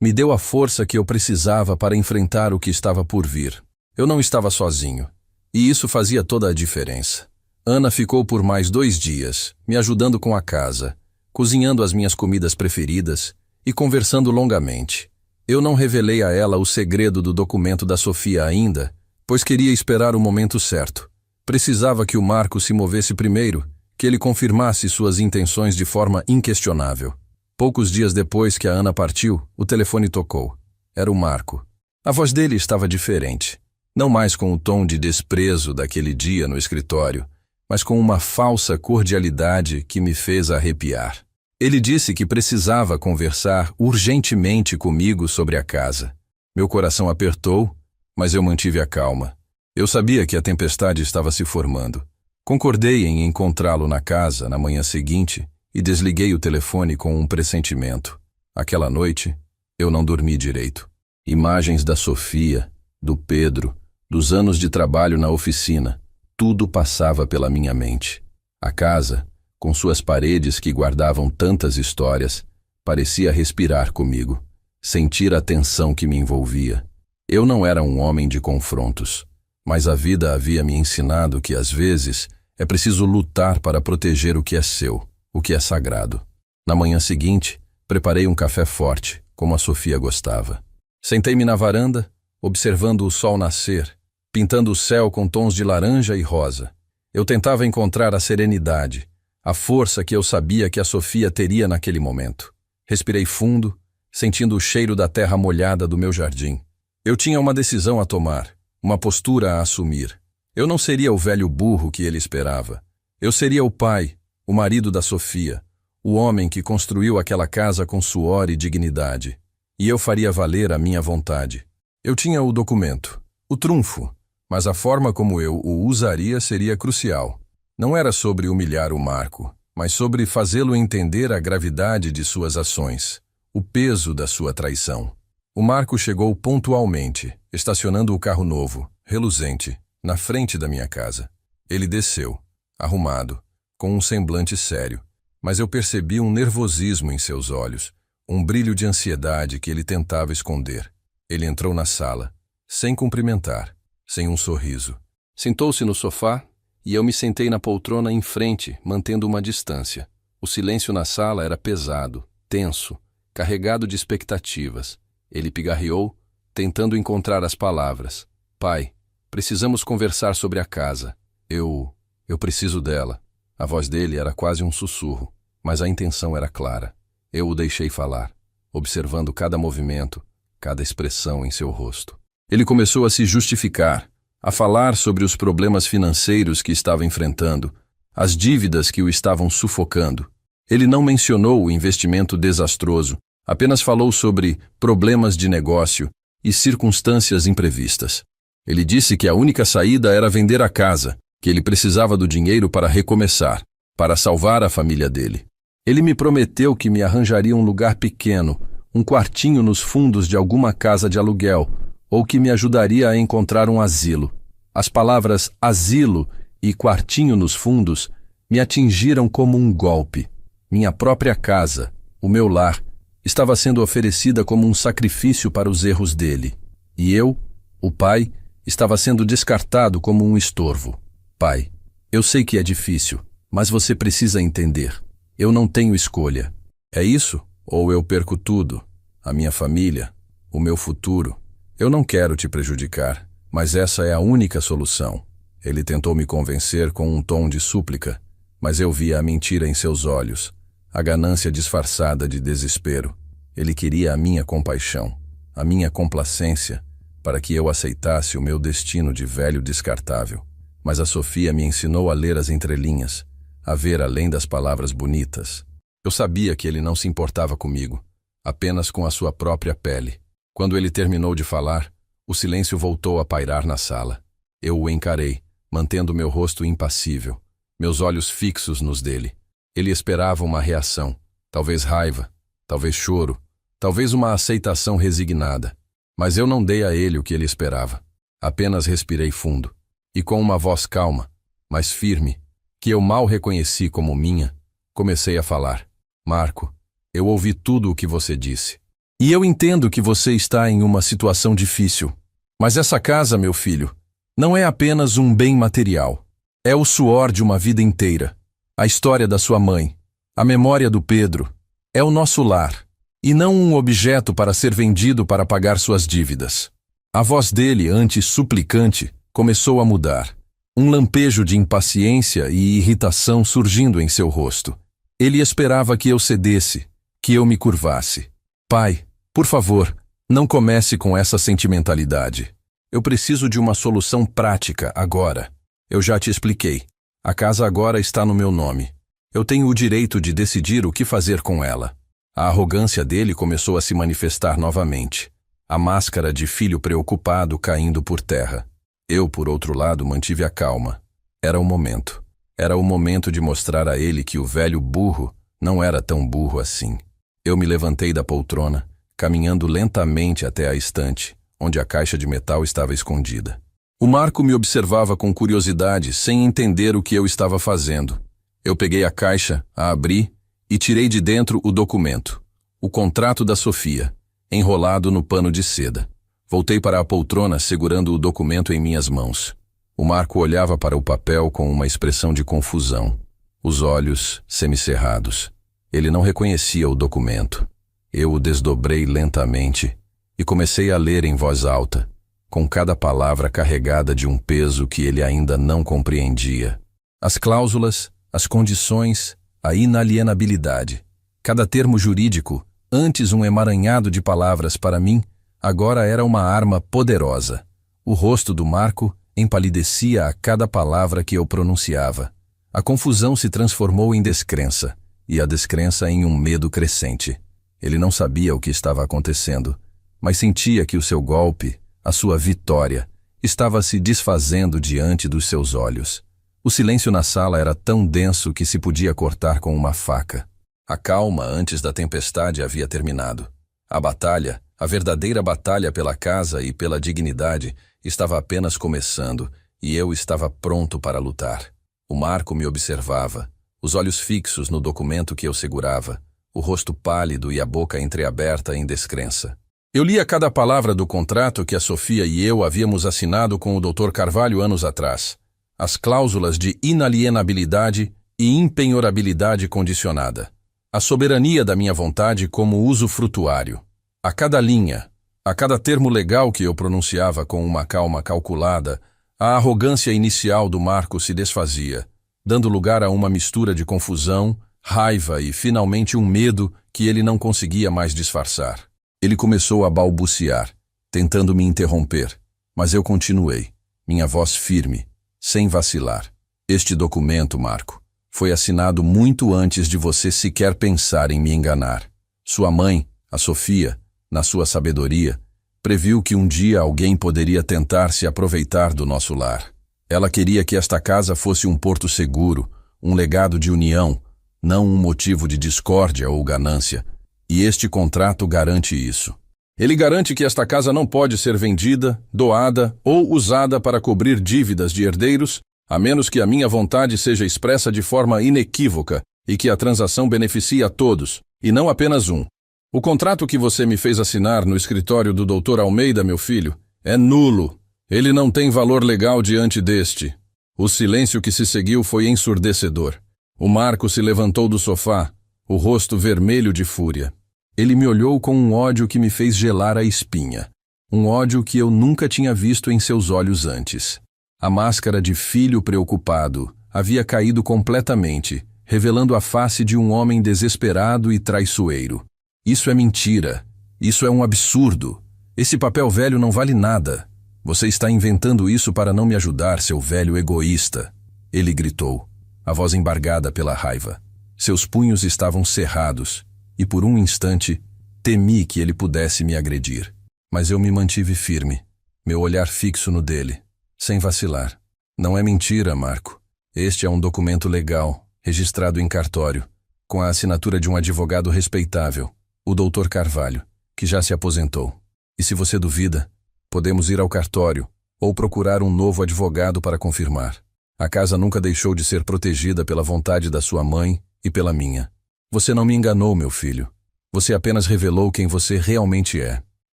A: me deu a força que eu precisava para enfrentar o que estava por vir. Eu não estava sozinho, e isso fazia toda a diferença. Ana ficou por mais 2 dias, me ajudando com a casa, cozinhando as minhas comidas preferidas e conversando longamente. Eu não revelei a ela o segredo do documento da Sofia ainda, pois queria esperar o momento certo. Precisava que o Marco se movesse primeiro, que ele confirmasse suas intenções de forma inquestionável. Poucos dias depois que a Ana partiu, o telefone tocou. Era o Marco. A voz dele estava diferente. Não mais com o tom de desprezo daquele dia no escritório, mas com uma falsa cordialidade que me fez arrepiar. Ele disse que precisava conversar urgentemente comigo sobre a casa. Meu coração apertou, mas eu mantive a calma. Eu sabia que a tempestade estava se formando. Concordei em encontrá-lo na casa na manhã seguinte e desliguei o telefone com um pressentimento. Aquela noite, eu não dormi direito. Imagens da Sofia, do Pedro, dos anos de trabalho na oficina, tudo passava pela minha mente. A casa, com suas paredes que guardavam tantas histórias, parecia respirar comigo, sentir a tensão que me envolvia. Eu não era um homem de confrontos, mas a vida havia me ensinado que, às vezes, é preciso lutar para proteger o que é seu, o que é sagrado. Na manhã seguinte, preparei um café forte, como a Sofia gostava. Sentei-me na varanda, observando o sol nascer, pintando o céu com tons de laranja e rosa. Eu tentava encontrar a serenidade, a força que eu sabia que a Sofia teria naquele momento. Respirei fundo, sentindo o cheiro da terra molhada do meu jardim. Eu tinha uma decisão a tomar, uma postura a assumir. Eu não seria o velho burro que ele esperava. Eu seria o pai, o marido da Sofia, o homem que construiu aquela casa com suor e dignidade. E eu faria valer a minha vontade. Eu tinha o documento, o trunfo, mas a forma como eu o usaria seria crucial. Não era sobre humilhar o Marco, mas sobre fazê-lo entender a gravidade de suas ações, o peso da sua traição. O Marco chegou pontualmente, estacionando o carro novo, reluzente, na frente da minha casa. Ele desceu, arrumado, com um semblante sério, mas eu percebi um nervosismo em seus olhos, um brilho de ansiedade que ele tentava esconder. Ele entrou na sala, sem cumprimentar, sem um sorriso. Sentou-se no sofá e eu me sentei na poltrona em frente, mantendo uma distância. O silêncio na sala era pesado, tenso, carregado de expectativas. Ele pigarreou, tentando encontrar as palavras. Pai, precisamos conversar sobre a casa. Eu preciso dela. A voz dele era quase um sussurro, mas a intenção era clara. Eu o deixei falar, observando cada movimento, cada expressão em seu rosto. Ele começou a se justificar, a falar sobre os problemas financeiros que estava enfrentando, as dívidas que o estavam sufocando. Ele não mencionou o investimento desastroso, apenas falou sobre problemas de negócio e circunstâncias imprevistas. Ele disse que a única saída era vender a casa, que ele precisava do dinheiro para recomeçar, para salvar a família dele. Ele me prometeu que me arranjaria um lugar pequeno, um quartinho nos fundos de alguma casa de aluguel, ou que me ajudaria a encontrar um asilo. As palavras asilo e quartinho nos fundos me atingiram como um golpe. Minha própria casa, o meu lar, estava sendo oferecida como um sacrifício para os erros dele. E eu, o pai, estava sendo descartado como um estorvo. Pai, eu sei que é difícil, mas você precisa entender. Eu não tenho escolha. É isso? Ou eu perco tudo? A minha família? O meu futuro? Eu não quero te prejudicar, mas essa é a única solução. Ele tentou me convencer com um tom de súplica, mas eu via a mentira em seus olhos, a ganância disfarçada de desespero. Ele queria a minha compaixão, a minha complacência, para que eu aceitasse o meu destino de velho descartável. Mas a Sofia me ensinou a ler as entrelinhas, a ver além das palavras bonitas. Eu sabia que ele não se importava comigo, apenas com a sua própria pele. Quando ele terminou de falar, o silêncio voltou a pairar na sala. Eu o encarei, mantendo meu rosto impassível, meus olhos fixos nos dele. Ele esperava uma reação, talvez raiva, talvez choro, talvez uma aceitação resignada. Mas eu não dei a ele o que ele esperava. Apenas respirei fundo. E com uma voz calma, mas firme, que eu mal reconheci como minha, comecei a falar. Marco, eu ouvi tudo o que você disse. E eu entendo que você está em uma situação difícil. Mas essa casa, meu filho, não é apenas um bem material. É o suor de uma vida inteira. A história da sua mãe, a memória do Pedro. É o nosso lar, e não um objeto para ser vendido para pagar suas dívidas. A voz dele, antes suplicante, começou a mudar. Um lampejo de impaciência e irritação surgindo em seu rosto. Ele esperava que eu cedesse, que eu me curvasse. Pai, por favor, não comece com essa sentimentalidade. Eu preciso de uma solução prática agora. Eu já te expliquei. A casa agora está no meu nome. Eu tenho o direito de decidir o que fazer com ela. A arrogância dele começou a se manifestar novamente. A máscara de filho preocupado caindo por terra. Eu, por outro lado, mantive a calma. Era o momento. Era o momento de mostrar a ele que o velho burro não era tão burro assim. Eu me levantei da poltrona, caminhando lentamente até a estante, onde a caixa de metal estava escondida. O Marco me observava com curiosidade, sem entender o que eu estava fazendo. Eu peguei a caixa, a abri e tirei de dentro o documento, o contrato da Sofia, enrolado no pano de seda. Voltei para a poltrona segurando o documento em minhas mãos. O Marco olhava para o papel com uma expressão de confusão, os olhos semicerrados. Ele não reconhecia o documento. Eu o desdobrei lentamente e comecei a ler em voz alta, com cada palavra carregada de um peso que ele ainda não compreendia. As cláusulas, as condições, a inalienabilidade. Cada termo jurídico, antes um emaranhado de palavras para mim, agora era uma arma poderosa. O rosto do Marco empalidecia a cada palavra que eu pronunciava. A confusão se transformou em descrença, e a descrença em um medo crescente. Ele não sabia o que estava acontecendo, mas sentia que o seu golpe, a sua vitória, estava se desfazendo diante dos seus olhos. O silêncio na sala era tão denso que se podia cortar com uma faca. A calma antes da tempestade havia terminado. A batalha, a verdadeira batalha pela casa e pela dignidade, estava apenas começando, e eu estava pronto para lutar. O Marco me observava, os olhos fixos no documento que eu segurava, o rosto pálido e a boca entreaberta em descrença. Eu lia cada palavra do contrato que a Sofia e eu havíamos assinado com o Dr. Carvalho anos atrás. As cláusulas de inalienabilidade e impenhorabilidade condicionada. A soberania da minha vontade como usufrutuário. A cada linha, a cada termo legal que eu pronunciava com uma calma calculada, a arrogância inicial do Marco se desfazia, dando lugar a uma mistura de confusão, raiva e, finalmente, um medo que ele não conseguia mais disfarçar. Ele começou a balbuciar, tentando me interromper, mas eu continuei, minha voz firme, sem vacilar. Este documento, Marco, foi assinado muito antes de você sequer pensar em me enganar. Sua mãe, a Sofia, na sua sabedoria, previu que um dia alguém poderia tentar se aproveitar do nosso lar. Ela queria que esta casa fosse um porto seguro, um legado de união, não um motivo de discórdia ou ganância. E este contrato garante isso. Ele garante que esta casa não pode ser vendida, doada ou usada para cobrir dívidas de herdeiros, a menos que a minha vontade seja expressa de forma inequívoca e que a transação beneficie a todos, e não apenas um. O contrato que você me fez assinar no escritório do Dr. Almeida, meu filho, é nulo. Ele não tem valor legal diante deste. O silêncio que se seguiu foi ensurdecedor. O Marco se levantou do sofá, o rosto vermelho de fúria. Ele me olhou com um ódio que me fez gelar a espinha. Um ódio que eu nunca tinha visto em seus olhos antes. A máscara de filho preocupado havia caído completamente, revelando a face de um homem desesperado e traiçoeiro. Isso é mentira. Isso é um absurdo. Esse papel velho não vale nada. Você está inventando isso para não me ajudar, seu velho egoísta. Ele gritou, a voz embargada pela raiva. Seus punhos estavam cerrados. E por um instante, temi que ele pudesse me agredir. Mas eu me mantive firme, meu olhar fixo no dele, sem vacilar. Não é mentira, Marco. Este é um documento legal, registrado em cartório, com a assinatura de um advogado respeitável, o Dr. Carvalho, que já se aposentou. E se você duvida, podemos ir ao cartório ou procurar um novo advogado para confirmar. A casa nunca deixou de ser protegida pela vontade da sua mãe e pela minha. Você não me enganou, meu filho. Você apenas revelou quem você realmente é.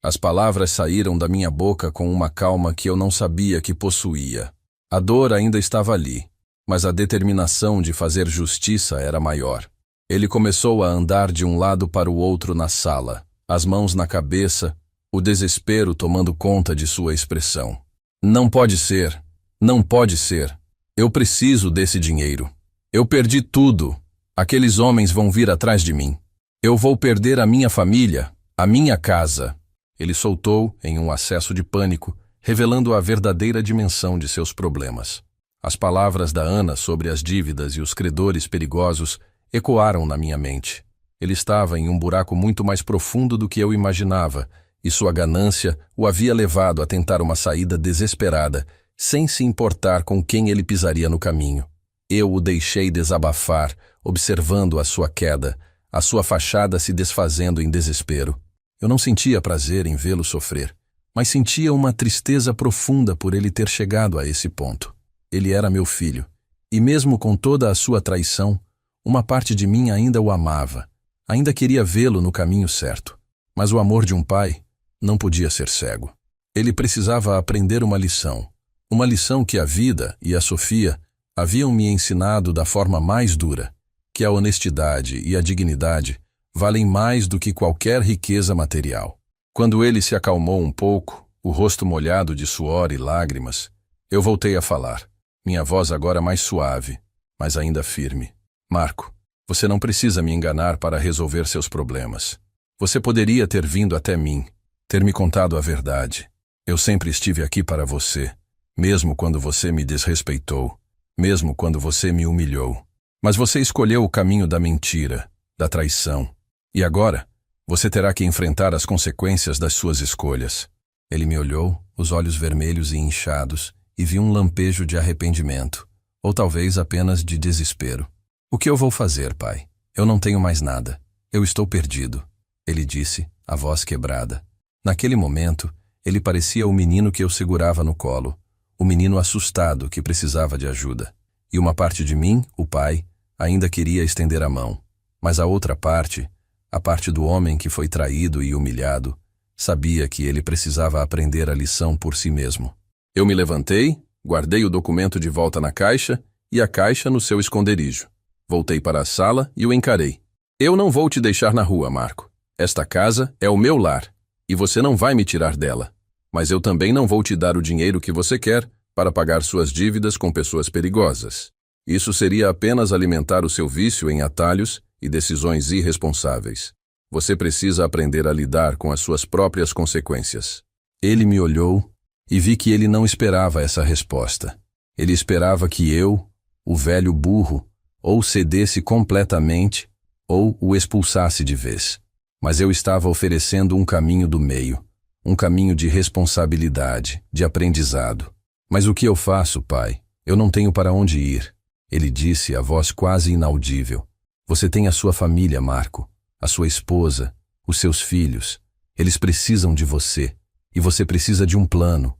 A: As palavras saíram da minha boca com uma calma que eu não sabia que possuía. A dor ainda estava ali, mas a determinação de fazer justiça era maior. Ele começou a andar de um lado para o outro na sala, as mãos na cabeça, o desespero tomando conta de sua expressão. Não pode ser. Não pode ser. Eu preciso desse dinheiro. Eu perdi tudo. Aqueles homens vão vir atrás de mim. Eu vou perder a minha família, a minha casa. Ele soltou em um acesso de pânico, revelando a verdadeira dimensão de seus problemas. As palavras da Ana sobre as dívidas e os credores perigosos ecoaram na minha mente. Ele estava em um buraco muito mais profundo do que eu imaginava, e sua ganância o havia levado a tentar uma saída desesperada, sem se importar com quem ele pisaria no caminho. Eu o deixei desabafar, observando a sua queda, a sua fachada se desfazendo em desespero. Eu não sentia prazer em vê-lo sofrer, mas sentia uma tristeza profunda por ele ter chegado a esse ponto. Ele era meu filho, e mesmo com toda a sua traição, uma parte de mim ainda o amava, ainda queria vê-lo no caminho certo. Mas o amor de um pai não podia ser cego. Ele precisava aprender uma lição que a vida e a Sofia haviam me ensinado da forma mais dura, que a honestidade e a dignidade valem mais do que qualquer riqueza material. Quando ele se acalmou um pouco, o rosto molhado de suor e lágrimas, eu voltei a falar, minha voz agora mais suave, mas ainda firme. Marco, você não precisa me enganar para resolver seus problemas. Você poderia ter vindo até mim, ter me contado a verdade. Eu sempre estive aqui para você, mesmo quando você me desrespeitou, mesmo quando você me humilhou. Mas você escolheu o caminho da mentira, da traição. E agora, você terá que enfrentar as consequências das suas escolhas. Ele me olhou, os olhos vermelhos e inchados, e vi um lampejo de arrependimento, ou talvez apenas de desespero. O que eu vou fazer, pai? Eu não tenho mais nada. Eu estou perdido, ele disse, a voz quebrada. Naquele momento, ele parecia o menino que eu segurava no colo, o menino assustado que precisava de ajuda. E uma parte de mim, o pai, ainda queria estender a mão. Mas a outra parte, a parte do homem que foi traído e humilhado, sabia que ele precisava aprender a lição por si mesmo. Eu me levantei, guardei o documento de volta na caixa e a caixa no seu esconderijo. Voltei para a sala e o encarei. Eu não vou te deixar na rua, Marco. Esta casa é o meu lar e você não vai me tirar dela. Mas eu também não vou te dar o dinheiro que você quer para pagar suas dívidas com pessoas perigosas. Isso seria apenas alimentar o seu vício em atalhos e decisões irresponsáveis. Você precisa aprender a lidar com as suas próprias consequências. Ele me olhou e vi que ele não esperava essa resposta. Ele esperava que eu, o velho burro, ou cedesse completamente ou o expulsasse de vez. Mas eu estava oferecendo um caminho do meio, um caminho de responsabilidade, de aprendizado. Mas o que eu faço, pai? Eu não tenho para onde ir. Ele disse, a voz quase inaudível. Você tem a sua família, Marco, a sua esposa, os seus filhos. Eles precisam de você. E você precisa de um plano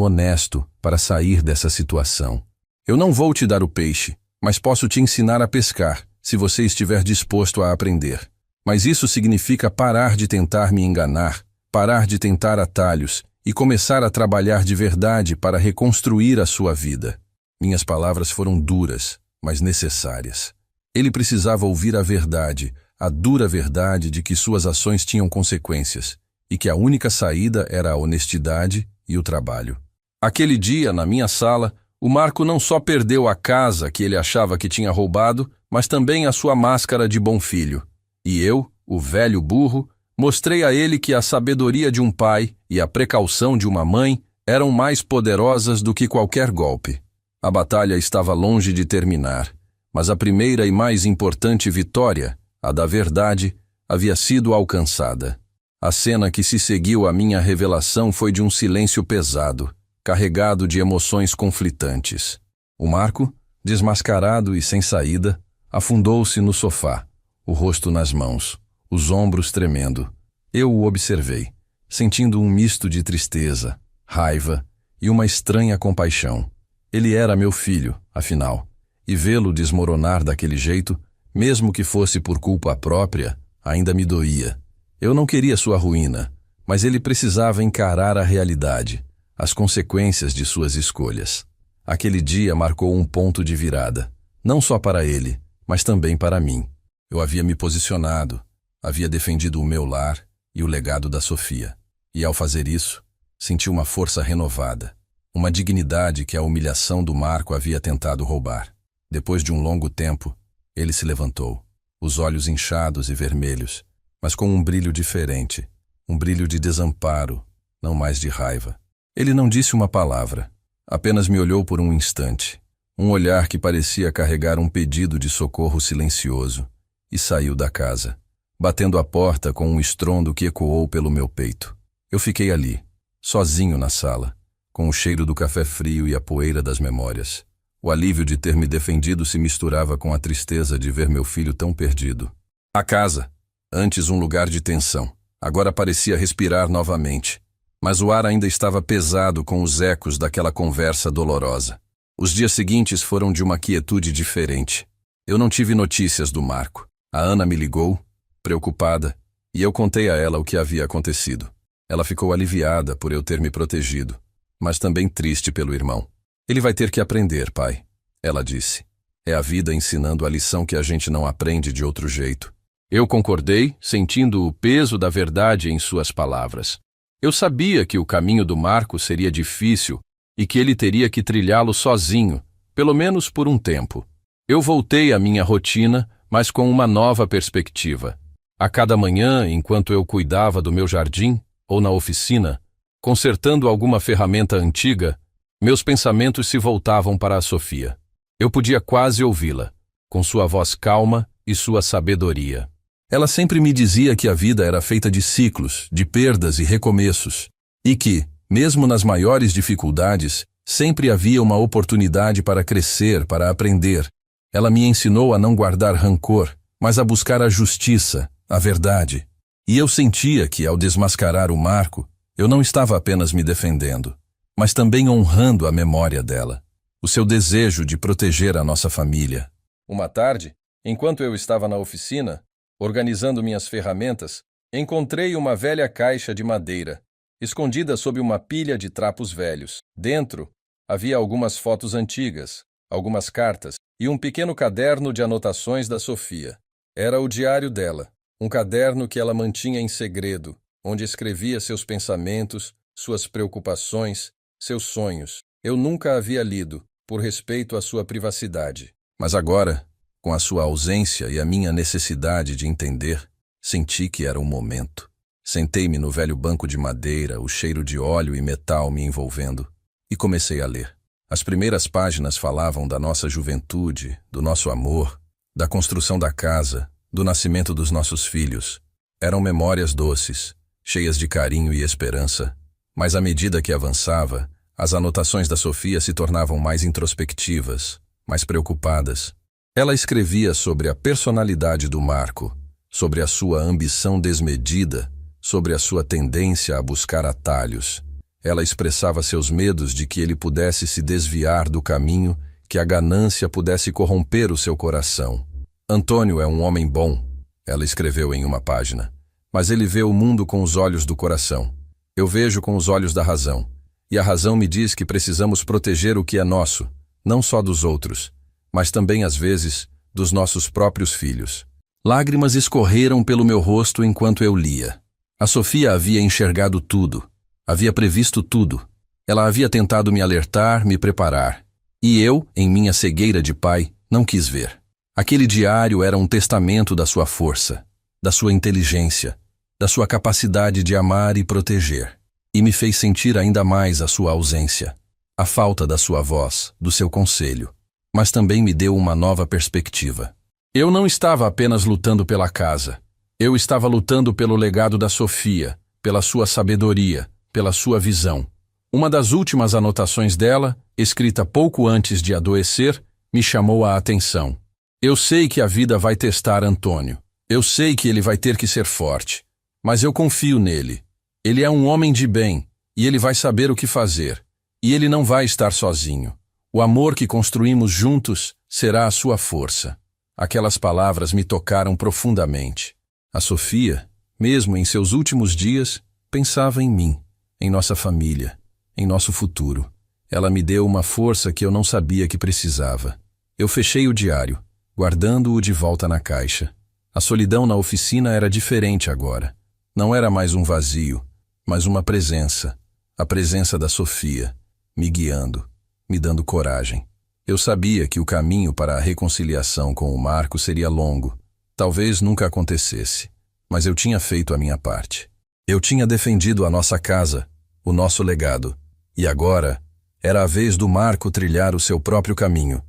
A: honesto para sair dessa situação. Eu não vou te dar o peixe, mas posso te ensinar a pescar, se você estiver disposto a aprender. Mas isso significa parar de tentar me enganar, parar de tentar atalhos e começar a trabalhar de verdade para reconstruir a sua vida. Minhas palavras foram duras, mas necessárias. Ele precisava ouvir a verdade, a dura verdade de que suas ações tinham consequências e que a única saída era a honestidade e o trabalho. Aquele dia, na minha sala, o Marco não só perdeu a casa que ele achava que tinha roubado, mas também a sua máscara de bom filho. E eu, o velho burro, mostrei a ele que a sabedoria de um pai e a precaução de uma mãe eram mais poderosas do que qualquer golpe. A batalha estava longe de terminar, mas a primeira e mais importante vitória, a da verdade, havia sido alcançada. A cena que se seguiu à minha revelação foi de um silêncio pesado, carregado de emoções conflitantes. O Marco, desmascarado e sem saída, afundou-se no sofá, o rosto nas mãos, os ombros tremendo. Eu o observei, sentindo um misto de tristeza, raiva e uma estranha compaixão. Ele era meu filho, afinal, e vê-lo desmoronar daquele jeito, mesmo que fosse por culpa própria, ainda me doía. Eu não queria sua ruína, mas ele precisava encarar a realidade, as consequências de suas escolhas. Aquele dia marcou um ponto de virada, não só para ele, mas também para mim. Eu havia me posicionado, havia defendido o meu lar e o legado da Sofia. E ao fazer isso, senti uma força renovada, uma dignidade que a humilhação do Marco havia tentado roubar. Depois de um longo tempo, ele se levantou, os olhos inchados e vermelhos, mas com um brilho diferente, um brilho de desamparo, não mais de raiva. Ele não disse uma palavra, apenas me olhou por um instante, um olhar que parecia carregar um pedido de socorro silencioso, e saiu da casa, batendo a porta com um estrondo que ecoou pelo meu peito. Eu fiquei ali, sozinho na sala, com o cheiro do café frio e a poeira das memórias. O alívio de ter me defendido se misturava com a tristeza de ver meu filho tão perdido. A casa, antes um lugar de tensão, agora parecia respirar novamente, mas o ar ainda estava pesado com os ecos daquela conversa dolorosa. Os dias seguintes foram de uma quietude diferente. Eu não tive notícias do Marco. A Ana me ligou, preocupada, e eu contei a ela o que havia acontecido. Ela ficou aliviada por eu ter me protegido, mas também triste pelo irmão. Ele vai ter que aprender, pai, ela disse. É a vida ensinando a lição que a gente não aprende de outro jeito. Eu concordei, sentindo o peso da verdade em suas palavras. Eu sabia que o caminho do Marco seria difícil e que ele teria que trilhá-lo sozinho, pelo menos por um tempo. Eu voltei à minha rotina, mas com uma nova perspectiva. A cada manhã, enquanto eu cuidava do meu jardim ou na oficina, consertando alguma ferramenta antiga, meus pensamentos se voltavam para a Sofia. Eu podia quase ouvi-la, com sua voz calma e sua sabedoria. Ela sempre me dizia que a vida era feita de ciclos, de perdas e recomeços, e que, mesmo nas maiores dificuldades, sempre havia uma oportunidade para crescer, para aprender. Ela me ensinou a não guardar rancor, mas a buscar a justiça, a verdade. E eu sentia que, ao desmascarar o Marco, eu não estava apenas me defendendo, mas também honrando a memória dela, o seu desejo de proteger a nossa família. Uma tarde, enquanto eu estava na oficina, organizando minhas ferramentas, encontrei uma velha caixa de madeira, escondida sob uma pilha de trapos velhos. Dentro, havia algumas fotos antigas, algumas cartas e um pequeno caderno de anotações da Sofia. Era o diário dela, um caderno que ela mantinha em segredo, onde escrevia seus pensamentos, suas preocupações, seus sonhos. Eu nunca havia lido, por respeito à sua privacidade. Mas agora, com a sua ausência e a minha necessidade de entender, senti que era o momento. Sentei-me no velho banco de madeira, o cheiro de óleo e metal me envolvendo, e comecei a ler. As primeiras páginas falavam da nossa juventude, do nosso amor, da construção da casa, do nascimento dos nossos filhos. Eram memórias doces, cheias de carinho e esperança, mas à medida que avançava, as anotações da Sofia se tornavam mais introspectivas, mais preocupadas. Ela escrevia sobre a personalidade do Marco, sobre a sua ambição desmedida, sobre a sua tendência a buscar atalhos. Ela expressava seus medos de que ele pudesse se desviar do caminho, que a ganância pudesse corromper o seu coração. Antônio é um homem bom, ela escreveu em uma página, mas ele vê o mundo com os olhos do coração. Eu vejo com os olhos da razão, e a razão me diz que precisamos proteger o que é nosso, não só dos outros, mas também, às vezes, dos nossos próprios filhos. Lágrimas escorreram pelo meu rosto enquanto eu lia. A Sofia havia enxergado tudo, havia previsto tudo. Ela havia tentado me alertar, me preparar. E eu, em minha cegueira de pai, não quis ver. Aquele diário era um testamento da sua força, da sua inteligência, da sua capacidade de amar e proteger. E me fez sentir ainda mais a sua ausência, a falta da sua voz, do seu conselho. Mas também me deu uma nova perspectiva. Eu não estava apenas lutando pela casa. Eu estava lutando pelo legado da Sofia, pela sua sabedoria, pela sua visão. Uma das últimas anotações dela, escrita pouco antes de adoecer, me chamou a atenção. Eu sei que a vida vai testar Antônio. Eu sei que ele vai ter que ser forte. Mas eu confio nele. Ele é um homem de bem, e ele vai saber o que fazer. E ele não vai estar sozinho. O amor que construímos juntos será a sua força. Aquelas palavras me tocaram profundamente. A Sofia, mesmo em seus últimos dias, pensava em mim, em nossa família, em nosso futuro. Ela me deu uma força que eu não sabia que precisava. Eu fechei o diário, guardando-o de volta na caixa. A solidão na oficina era diferente agora. Não era mais um vazio, mas uma presença. A presença da Sofia, me guiando, me dando coragem. Eu sabia que o caminho para a reconciliação com o Marco seria longo. Talvez nunca acontecesse, mas eu tinha feito a minha parte. Eu tinha defendido a nossa casa, o nosso legado. E agora, era a vez do Marco trilhar o seu próprio caminho,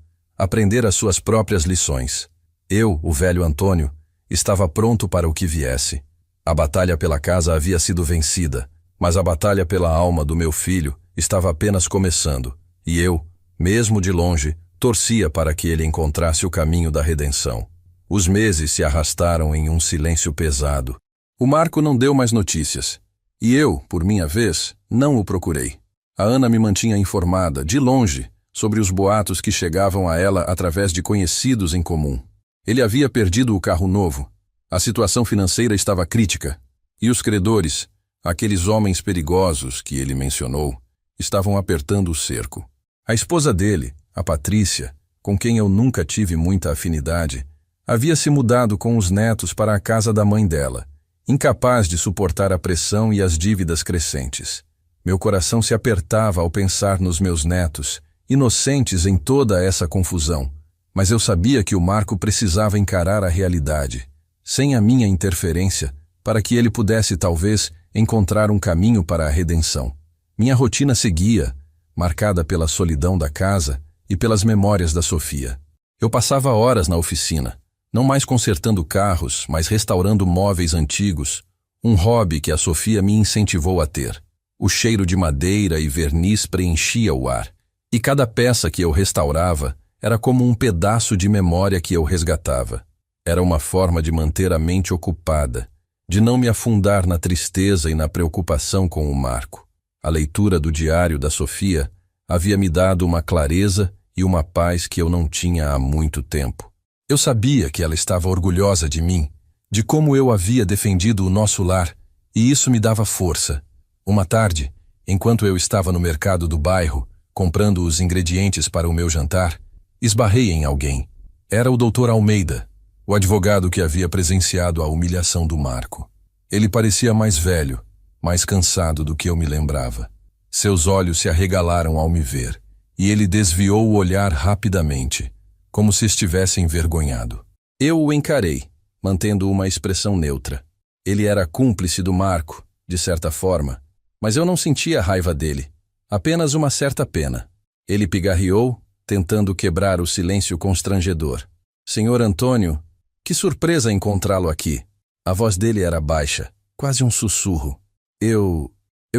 A: aprender as suas próprias lições. Eu, o velho Antônio, estava pronto para o que viesse. A batalha pela casa havia sido vencida, mas a batalha pela alma do meu filho estava apenas começando, e eu, mesmo de longe, torcia para que ele encontrasse o caminho da redenção. Os meses se arrastaram em um silêncio pesado. O Marco não deu mais notícias, e eu, por minha vez, não o procurei. A Ana me mantinha informada, de longe, sobre os boatos que chegavam a ela através de conhecidos em comum. Ele havia perdido o carro novo, a situação financeira estava crítica, e os credores, aqueles homens perigosos que ele mencionou, estavam apertando o cerco. A esposa dele, a Patrícia, com quem eu nunca tive muita afinidade, havia se mudado com os netos para a casa da mãe dela, incapaz de suportar a pressão e as dívidas crescentes. Meu coração se apertava ao pensar nos meus netos, inocentes em toda essa confusão, mas eu sabia que o Marco precisava encarar a realidade, sem a minha interferência, para que ele pudesse, talvez, encontrar um caminho para a redenção. Minha rotina seguia, marcada pela solidão da casa e pelas memórias da Sofia. Eu passava horas na oficina, não mais consertando carros, mas restaurando móveis antigos, um hobby que a Sofia me incentivou a ter. O cheiro de madeira e verniz preenchia o ar, e cada peça que eu restaurava era como um pedaço de memória que eu resgatava. Era uma forma de manter a mente ocupada, de não me afundar na tristeza e na preocupação com o Marco. A leitura do diário da Sofia havia me dado uma clareza e uma paz que eu não tinha há muito tempo. Eu sabia que ela estava orgulhosa de mim, de como eu havia defendido o nosso lar, e isso me dava força. Uma tarde, enquanto eu estava no mercado do bairro, comprando os ingredientes para o meu jantar, esbarrei em alguém. Era o Dr. Almeida, o advogado que havia presenciado a humilhação do Marco. Ele parecia mais velho, mais cansado do que eu me lembrava. Seus olhos se arregalaram ao me ver, e ele desviou o olhar rapidamente, como se estivesse envergonhado. Eu o encarei, mantendo uma expressão neutra. Ele era cúmplice do Marco, de certa forma, mas eu não sentia a raiva dele, apenas uma certa pena. Ele pigarreou, tentando quebrar o silêncio constrangedor. Senhor Antônio, que surpresa encontrá-lo aqui. A voz dele era baixa, quase um sussurro. Eu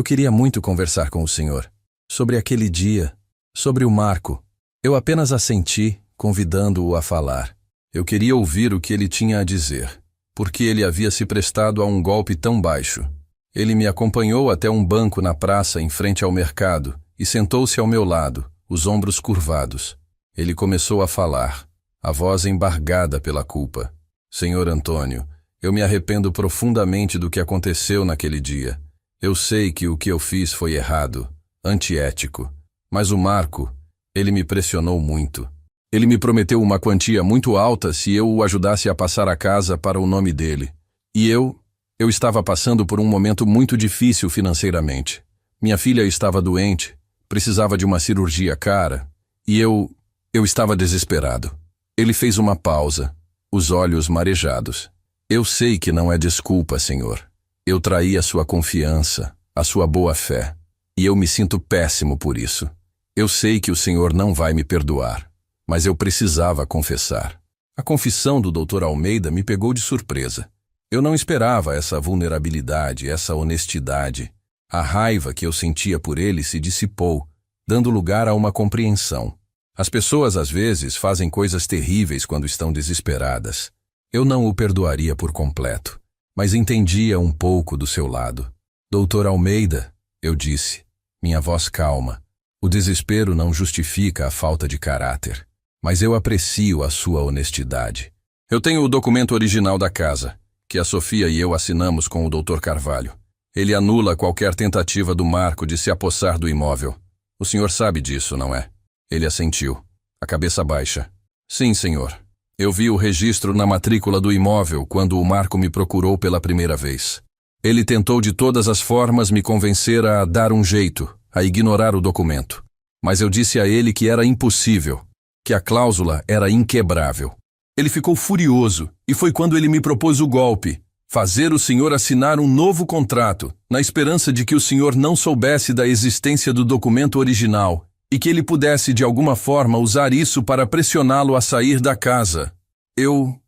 A: queria muito conversar com o senhor. Sobre aquele dia, sobre o Marco. Eu apenas assenti, convidando-o a falar. Eu queria ouvir o que ele tinha a dizer, porque ele havia se prestado a um golpe tão baixo. Ele me acompanhou até um banco na praça em frente ao mercado e sentou-se ao meu lado, os ombros curvados. Ele começou a falar, a voz embargada pela culpa. Senhor Antônio, eu me arrependo profundamente do que aconteceu naquele dia. Eu sei que o que eu fiz foi errado, antiético. Mas o Marco, ele me pressionou muito. Ele me prometeu uma quantia muito alta se eu o ajudasse a passar a casa para o nome dele. E eu estava passando por um momento muito difícil financeiramente. Minha filha estava doente, precisava de uma cirurgia cara, e eu estava desesperado. Ele fez uma pausa, os olhos marejados. Eu sei que não é desculpa, senhor. Eu traí a sua confiança, a sua boa fé, e eu me sinto péssimo por isso. Eu sei que o senhor não vai me perdoar, mas eu precisava confessar. A confissão do Dr. Almeida me pegou de surpresa. Eu não esperava essa vulnerabilidade, essa honestidade. A raiva que eu sentia por ele se dissipou, dando lugar a uma compreensão. As pessoas às vezes fazem coisas terríveis quando estão desesperadas. Eu não o perdoaria por completo, mas entendia um pouco do seu lado. Doutor Almeida, eu disse, minha voz calma, o desespero não justifica a falta de caráter, mas eu aprecio a sua honestidade. Eu tenho o documento original da casa, que a Sofia e eu assinamos com o Dr. Carvalho. Ele anula qualquer tentativa do Marco de se apossar do imóvel. O senhor sabe disso, não é? Ele assentiu, a cabeça baixa. Sim, senhor. Eu vi o registro na matrícula do imóvel quando o Marco me procurou pela primeira vez. Ele tentou de todas as formas me convencer a dar um jeito, a ignorar o documento. Mas eu disse a ele que era impossível, que a cláusula era inquebrável. Ele ficou furioso, e foi quando ele me propôs o golpe, fazer o senhor assinar um novo contrato, na esperança de que o senhor não soubesse da existência do documento original, e que ele pudesse de alguma forma usar isso para pressioná-lo a sair da casa. Eu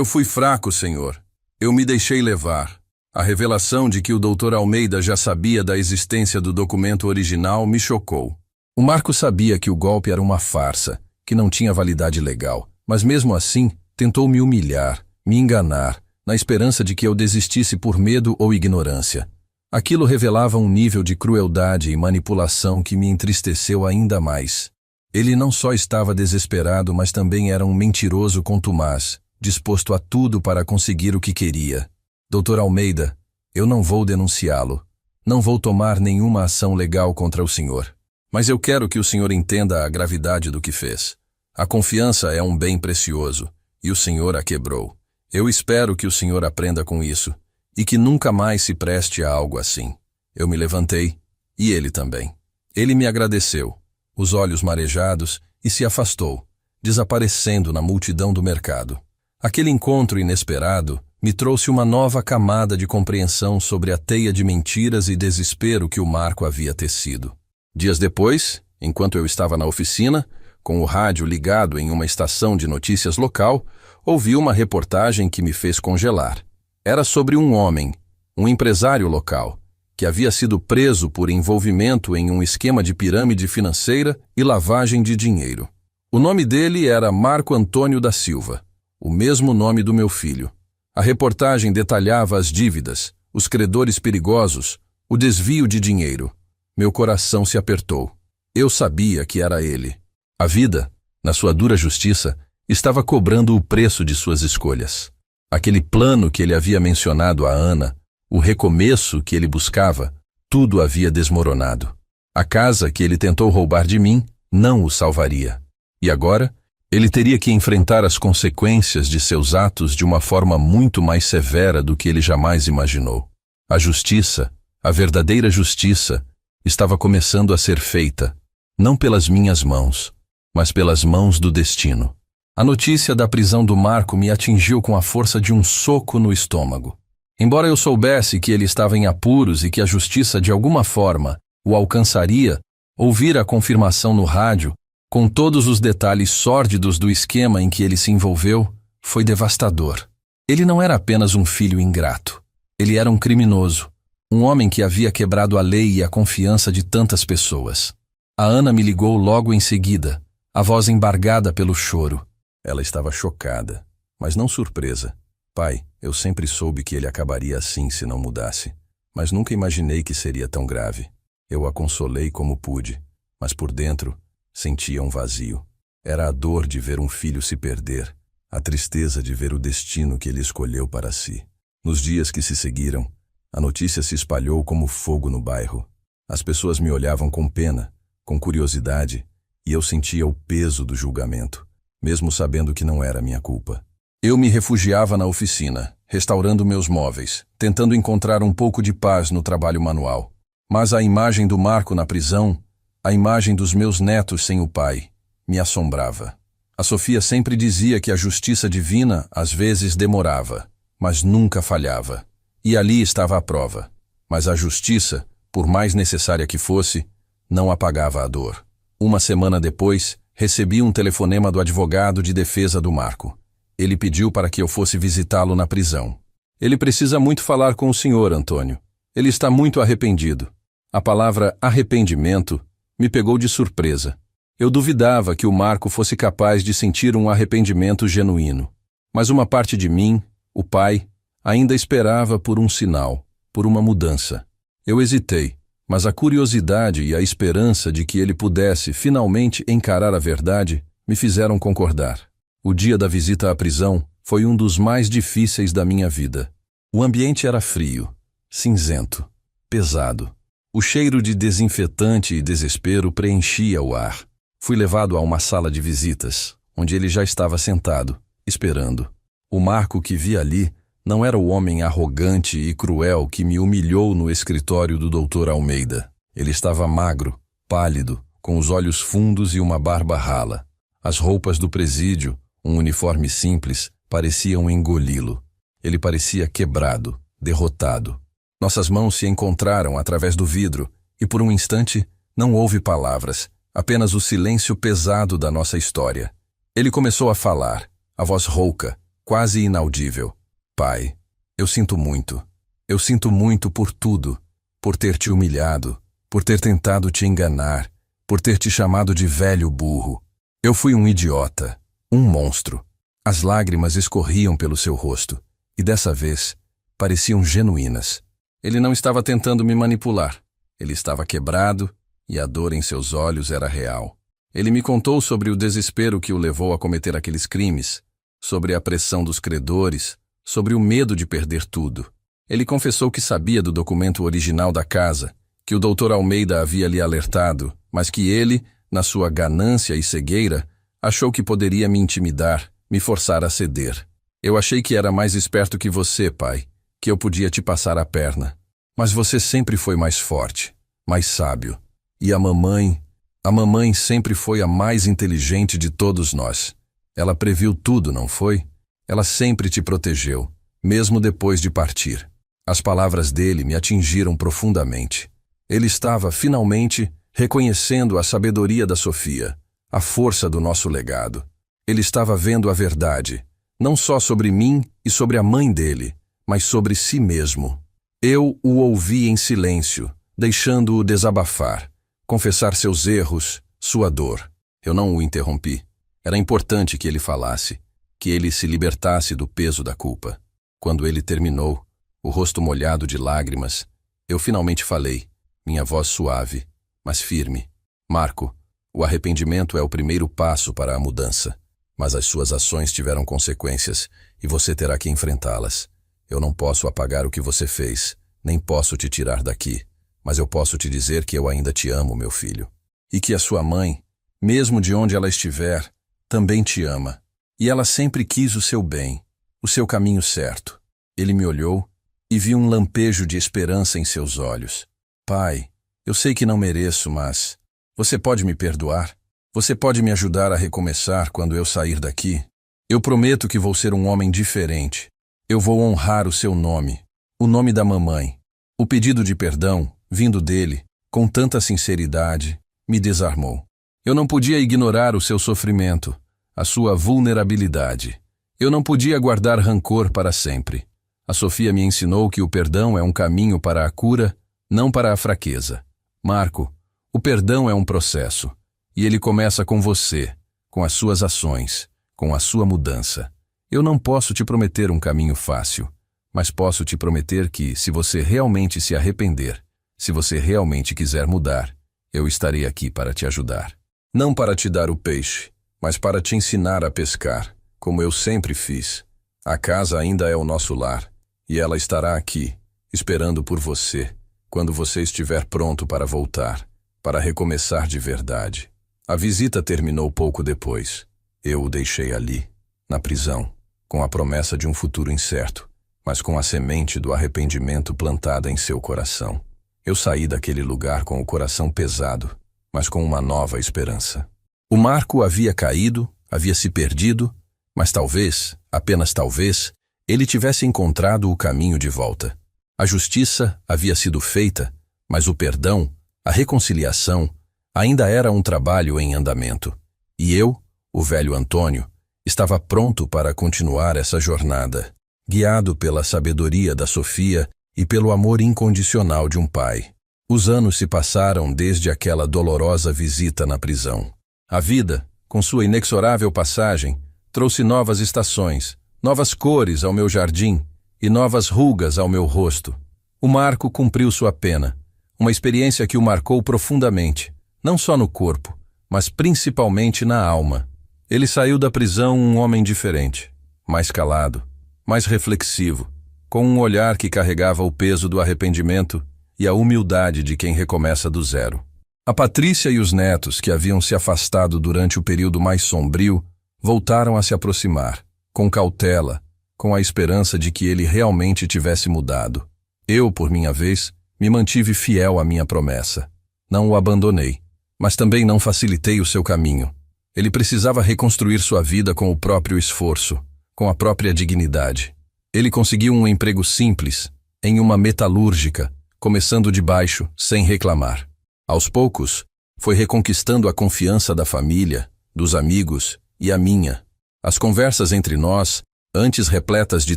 A: fui fraco, senhor. Eu me deixei levar. A revelação de que o Dr. Almeida já sabia da existência do documento original me chocou. O Marco sabia que o golpe era uma farsa, que não tinha validade legal, mas mesmo assim tentou me humilhar, me enganar, na esperança de que eu desistisse por medo ou ignorância. Aquilo revelava um nível de crueldade e manipulação que me entristeceu ainda mais. Ele não só estava desesperado, mas também era um mentiroso contumaz, disposto a tudo para conseguir o que queria. Dr. Almeida, eu não vou denunciá-lo. Não vou tomar nenhuma ação legal contra o senhor. Mas eu quero que o senhor entenda a gravidade do que fez. A confiança é um bem precioso, e o senhor a quebrou. Eu espero que o senhor aprenda com isso, e que nunca mais se preste a algo assim. Eu me levantei, e ele também. Ele me agradeceu, os olhos marejados, e se afastou, desaparecendo na multidão do mercado. Aquele encontro inesperado me trouxe uma nova camada de compreensão sobre a teia de mentiras e desespero que o Marco havia tecido. Dias depois, enquanto eu estava na oficina, com o rádio ligado em uma estação de notícias local, ouvi uma reportagem que me fez congelar. Era sobre um homem, um empresário local, que havia sido preso por envolvimento em um esquema de pirâmide financeira e lavagem de dinheiro. O nome dele era Marco Antônio da Silva, o mesmo nome do meu filho. A reportagem detalhava as dívidas, os credores perigosos, o desvio de dinheiro. Meu coração se apertou. Eu sabia que era ele. A vida, na sua dura justiça, estava cobrando o preço de suas escolhas. Aquele plano que ele havia mencionado a Ana, o recomeço que ele buscava, tudo havia desmoronado. A casa que ele tentou roubar de mim não o salvaria. E agora, ele teria que enfrentar as consequências de seus atos de uma forma muito mais severa do que ele jamais imaginou. A justiça, a verdadeira justiça, estava começando a ser feita, não pelas minhas mãos, mas pelas mãos do destino. A notícia da prisão do Marco me atingiu com a força de um soco no estômago. Embora eu soubesse que ele estava em apuros e que a justiça de alguma forma o alcançaria, ouvir a confirmação no rádio, com todos os detalhes sórdidos do esquema em que ele se envolveu, foi devastador. Ele não era apenas um filho ingrato. Ele era um criminoso, um homem que havia quebrado a lei e a confiança de tantas pessoas. A Ana me ligou logo em seguida, a voz embargada pelo choro. Ela estava chocada, mas não surpresa. Pai, eu sempre soube que ele acabaria assim se não mudasse, mas nunca imaginei que seria tão grave. Eu a consolei como pude, mas por dentro sentia um vazio. Era a dor de ver um filho se perder, a tristeza de ver o destino que ele escolheu para si. Nos dias que se seguiram, a notícia se espalhou como fogo no bairro. As pessoas me olhavam com pena, com curiosidade, e eu sentia o peso do julgamento, mesmo sabendo que não era minha culpa. Eu me refugiava na oficina, restaurando meus móveis, tentando encontrar um pouco de paz no trabalho manual. Mas a imagem do Marco na prisão, a imagem dos meus netos sem o pai, me assombrava. A Sofia sempre dizia que a justiça divina às vezes demorava, mas nunca falhava. E ali estava a prova. Mas a justiça, por mais necessária que fosse, não apagava a dor. Uma semana depois, recebi um telefonema do advogado de defesa do Marco. Ele pediu para que eu fosse visitá-lo na prisão. Ele precisa muito falar com o senhor, Antônio. Ele está muito arrependido. A palavra arrependimento me pegou de surpresa. Eu duvidava que o Marco fosse capaz de sentir um arrependimento genuíno. Mas uma parte de mim, o pai, ainda esperava por um sinal, por uma mudança. Eu hesitei, mas a curiosidade e a esperança de que ele pudesse finalmente encarar a verdade me fizeram concordar. O dia da visita à prisão foi um dos mais difíceis da minha vida. O ambiente era frio, cinzento, pesado. O cheiro de desinfetante e desespero preenchia o ar. Fui levado a uma sala de visitas, onde ele já estava sentado, esperando. O Marco que vi ali não era o homem arrogante e cruel que me humilhou no escritório do Dr. Almeida. Ele estava magro, pálido, com os olhos fundos e uma barba rala. As roupas do presídio, um uniforme simples, pareciam engoli-lo. Ele parecia quebrado, derrotado. Nossas mãos se encontraram através do vidro e por um instante não houve palavras, apenas o silêncio pesado da nossa história. Ele começou a falar, a voz rouca, quase inaudível. Pai, eu sinto muito. Eu sinto muito por tudo, por ter te humilhado, por ter tentado te enganar, por ter te chamado de velho burro. Eu fui um idiota, um monstro. As lágrimas escorriam pelo seu rosto, e dessa vez pareciam genuínas. Ele não estava tentando me manipular. Ele estava quebrado, e a dor em seus olhos era real. Ele me contou sobre o desespero que o levou a cometer aqueles crimes, sobre a pressão dos credores, sobre o medo de perder tudo. Ele confessou que sabia do documento original da casa, que o Dr. Almeida havia lhe alertado, mas que ele, na sua ganância e cegueira, achou que poderia me intimidar, me forçar a ceder. Eu achei que era mais esperto que você, pai, que eu podia te passar a perna. Mas você sempre foi mais forte, mais sábio. E a mamãe sempre foi a mais inteligente de todos nós. Ela previu tudo, não foi? Ela sempre te protegeu, mesmo depois de partir. As palavras dele me atingiram profundamente. Ele estava, finalmente, reconhecendo a sabedoria da Sofia, a força do nosso legado. Ele estava vendo a verdade, não só sobre mim e sobre a mãe dele, mas sobre si mesmo. Eu o ouvi em silêncio, deixando-o desabafar, confessar seus erros, sua dor. Eu não o interrompi. Era importante que ele falasse, que ele se libertasse do peso da culpa. Quando ele terminou, o rosto molhado de lágrimas, eu finalmente falei, minha voz suave, mas firme. Marco, o arrependimento é o primeiro passo para a mudança, mas as suas ações tiveram consequências e você terá que enfrentá-las. Eu não posso apagar o que você fez, nem posso te tirar daqui, mas eu posso te dizer que eu ainda te amo, meu filho. E que a sua mãe, mesmo de onde ela estiver, também te ama. E ela sempre quis o seu bem, o seu caminho certo. Ele me olhou e vi um lampejo de esperança em seus olhos. Pai, eu sei que não mereço, mas você pode me perdoar? Você pode me ajudar a recomeçar quando eu sair daqui? Eu prometo que vou ser um homem diferente. Eu vou honrar o seu nome, o nome da mamãe. O pedido de perdão, vindo dele, com tanta sinceridade, me desarmou. Eu não podia ignorar o seu sofrimento, a sua vulnerabilidade. Eu não podia guardar rancor para sempre. A Sofia me ensinou que o perdão é um caminho para a cura, não para a fraqueza. Marco, o perdão é um processo, e ele começa com você, com as suas ações, com a sua mudança. Eu não posso te prometer um caminho fácil, mas posso te prometer que, se você realmente se arrepender, se você realmente quiser mudar, eu estarei aqui para te ajudar. Não para te dar o peixe, mas para te ensinar a pescar, como eu sempre fiz. A casa ainda é o nosso lar, e ela estará aqui, esperando por você, quando você estiver pronto para voltar, para recomeçar de verdade. A visita terminou pouco depois. Eu o deixei ali, na prisão, com a promessa de um futuro incerto, mas com a semente do arrependimento plantada em seu coração. Eu saí daquele lugar com o coração pesado, mas com uma nova esperança. O Marco havia caído, havia se perdido, mas talvez, apenas talvez, ele tivesse encontrado o caminho de volta. A justiça havia sido feita, mas o perdão, a reconciliação, ainda era um trabalho em andamento. E eu, o velho Antônio, estava pronto para continuar essa jornada, guiado pela sabedoria da Sofia e pelo amor incondicional de um pai. Os anos se passaram desde aquela dolorosa visita na prisão. A vida, com sua inexorável passagem, trouxe novas estações, novas cores ao meu jardim e novas rugas ao meu rosto. O Marco cumpriu sua pena, uma experiência que o marcou profundamente, não só no corpo, mas principalmente na alma. Ele saiu da prisão um homem diferente, mais calado, mais reflexivo, com um olhar que carregava o peso do arrependimento e a humildade de quem recomeça do zero. A Patrícia e os netos, que haviam se afastado durante o período mais sombrio, voltaram a se aproximar, com cautela, com a esperança de que ele realmente tivesse mudado. Eu, por minha vez, me mantive fiel à minha promessa. Não o abandonei, mas também não facilitei o seu caminho. Ele precisava reconstruir sua vida com o próprio esforço, com a própria dignidade. Ele conseguiu um emprego simples, em uma metalúrgica, começando de baixo, sem reclamar. Aos poucos, Foi reconquistando a confiança da família, dos amigos e a minha. As conversas entre nós, antes repletas de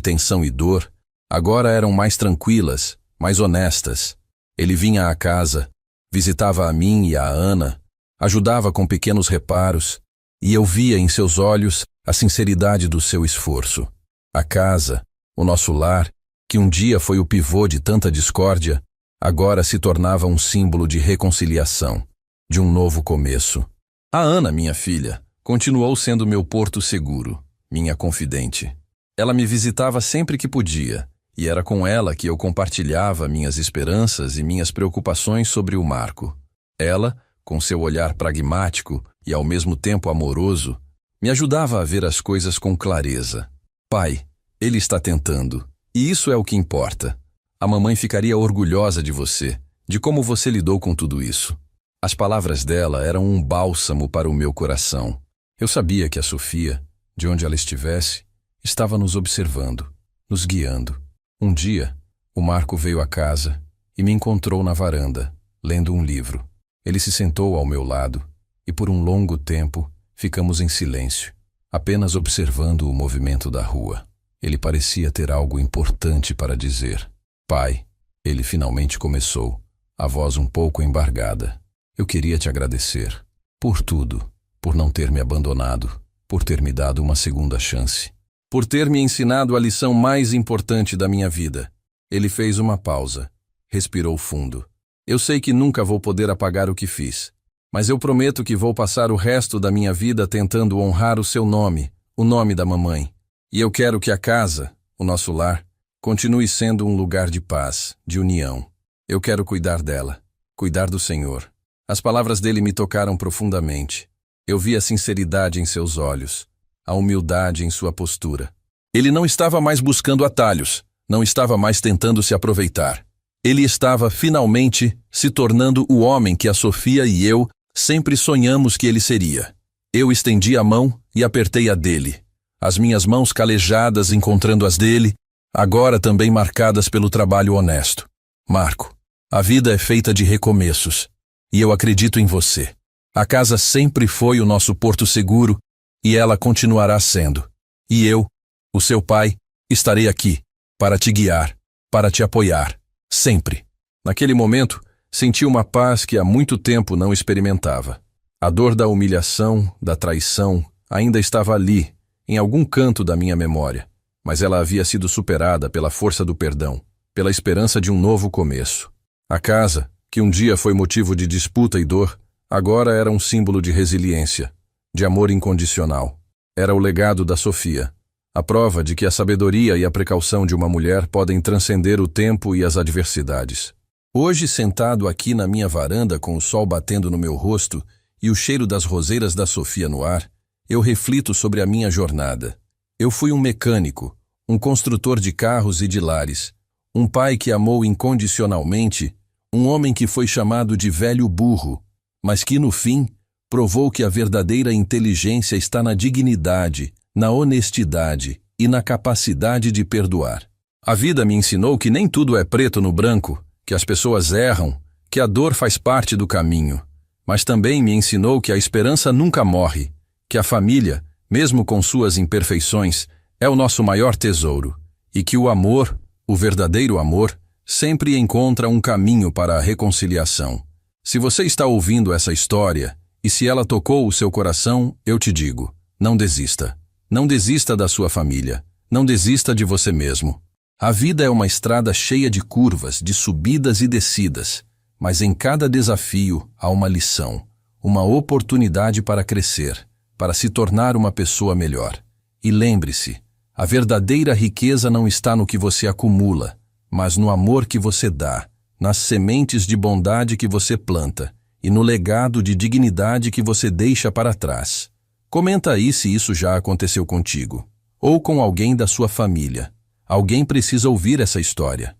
A: tensão e dor, agora eram mais tranquilas, mais honestas. Ele vinha à casa, visitava a mim e a Ana, ajudava com pequenos reparos, e eu via em seus olhos a sinceridade do seu esforço. A casa, o nosso lar, que um dia foi o pivô de tanta discórdia, agora se tornava um símbolo de reconciliação, de um novo começo. A Ana, minha filha, continuou sendo meu porto seguro, minha confidente. Ela me visitava sempre que podia, e era com ela que eu compartilhava minhas esperanças e minhas preocupações sobre o Marco. Ela, com seu olhar pragmático e ao mesmo tempo amoroso, me ajudava a ver as coisas com clareza. Pai, ele está tentando, e isso é o que importa. A mamãe ficaria orgulhosa de você, de como você lidou com tudo isso. As palavras dela eram um bálsamo para o meu coração. Eu sabia que a Sofia, de onde ela estivesse, estava nos observando, nos guiando. Um dia, o Marco veio à casa e me encontrou na varanda, lendo um livro. Ele se sentou ao meu lado e por um longo tempo ficamos em silêncio, apenas observando o movimento da rua. Ele parecia ter algo importante para dizer. Pai, ele finalmente começou, a voz um pouco embargada. Eu queria te agradecer por tudo, por não ter me abandonado, por ter me dado uma segunda chance, por ter me ensinado a lição mais importante da minha vida. Ele fez uma pausa, respirou fundo. Eu sei que nunca vou poder apagar o que fiz, mas eu prometo que vou passar o resto da minha vida tentando honrar o seu nome, o nome da mamãe. E eu quero que a casa, o nosso lar, continue sendo um lugar de paz, de união. Eu quero cuidar dela, cuidar do Senhor. As palavras dele me tocaram profundamente. Eu vi a sinceridade em seus olhos, a humildade em sua postura. Ele não estava mais buscando atalhos, não estava mais tentando se aproveitar. Ele estava finalmente se tornando o homem que a Sofia e eu sempre sonhamos que ele seria. Eu estendi a mão e apertei a dele. As minhas mãos calejadas encontrando as dele, agora também marcadas pelo trabalho honesto. Marco, a vida é feita de recomeços, e eu acredito em você. A casa sempre foi o nosso porto seguro, e ela continuará sendo. E eu, o seu pai, estarei aqui, para te guiar, para te apoiar, sempre. Naquele momento, senti uma paz que há muito tempo não experimentava. A dor da humilhação, da traição, ainda estava ali, em algum canto da minha memória, mas ela havia sido superada pela força do perdão, pela esperança de um novo começo. A casa, que um dia foi motivo de disputa e dor, agora era um símbolo de resiliência, de amor incondicional. Era o legado da Sofia, a prova de que a sabedoria e a precaução de uma mulher podem transcender o tempo e as adversidades. Hoje, sentado aqui na minha varanda com o sol batendo no meu rosto e o cheiro das roseiras da Sofia no ar, eu reflito sobre a minha jornada. Eu fui um mecânico, um construtor de carros e de lares, um pai que amou incondicionalmente, um homem que foi chamado de velho burro, mas que, no fim, provou que a verdadeira inteligência está na dignidade, na honestidade e na capacidade de perdoar. A vida me ensinou que nem tudo é preto no branco, que as pessoas erram, que a dor faz parte do caminho, mas também me ensinou que a esperança nunca morre, que a família, mesmo com suas imperfeições, é o nosso maior tesouro, e que o amor, o verdadeiro amor, sempre encontra um caminho para a reconciliação. Se você está ouvindo essa história, e se ela tocou o seu coração, eu te digo, não desista. Não desista da sua família, não desista de você mesmo. A vida é uma estrada cheia de curvas, de subidas e descidas, mas em cada desafio há uma lição, uma oportunidade para crescer, para se tornar uma pessoa melhor. E lembre-se, a verdadeira riqueza não está no que você acumula, mas no amor que você dá, nas sementes de bondade que você planta e no legado de dignidade que você deixa para trás. Comenta aí se isso já aconteceu contigo, ou com alguém da sua família. Alguém precisa ouvir essa história.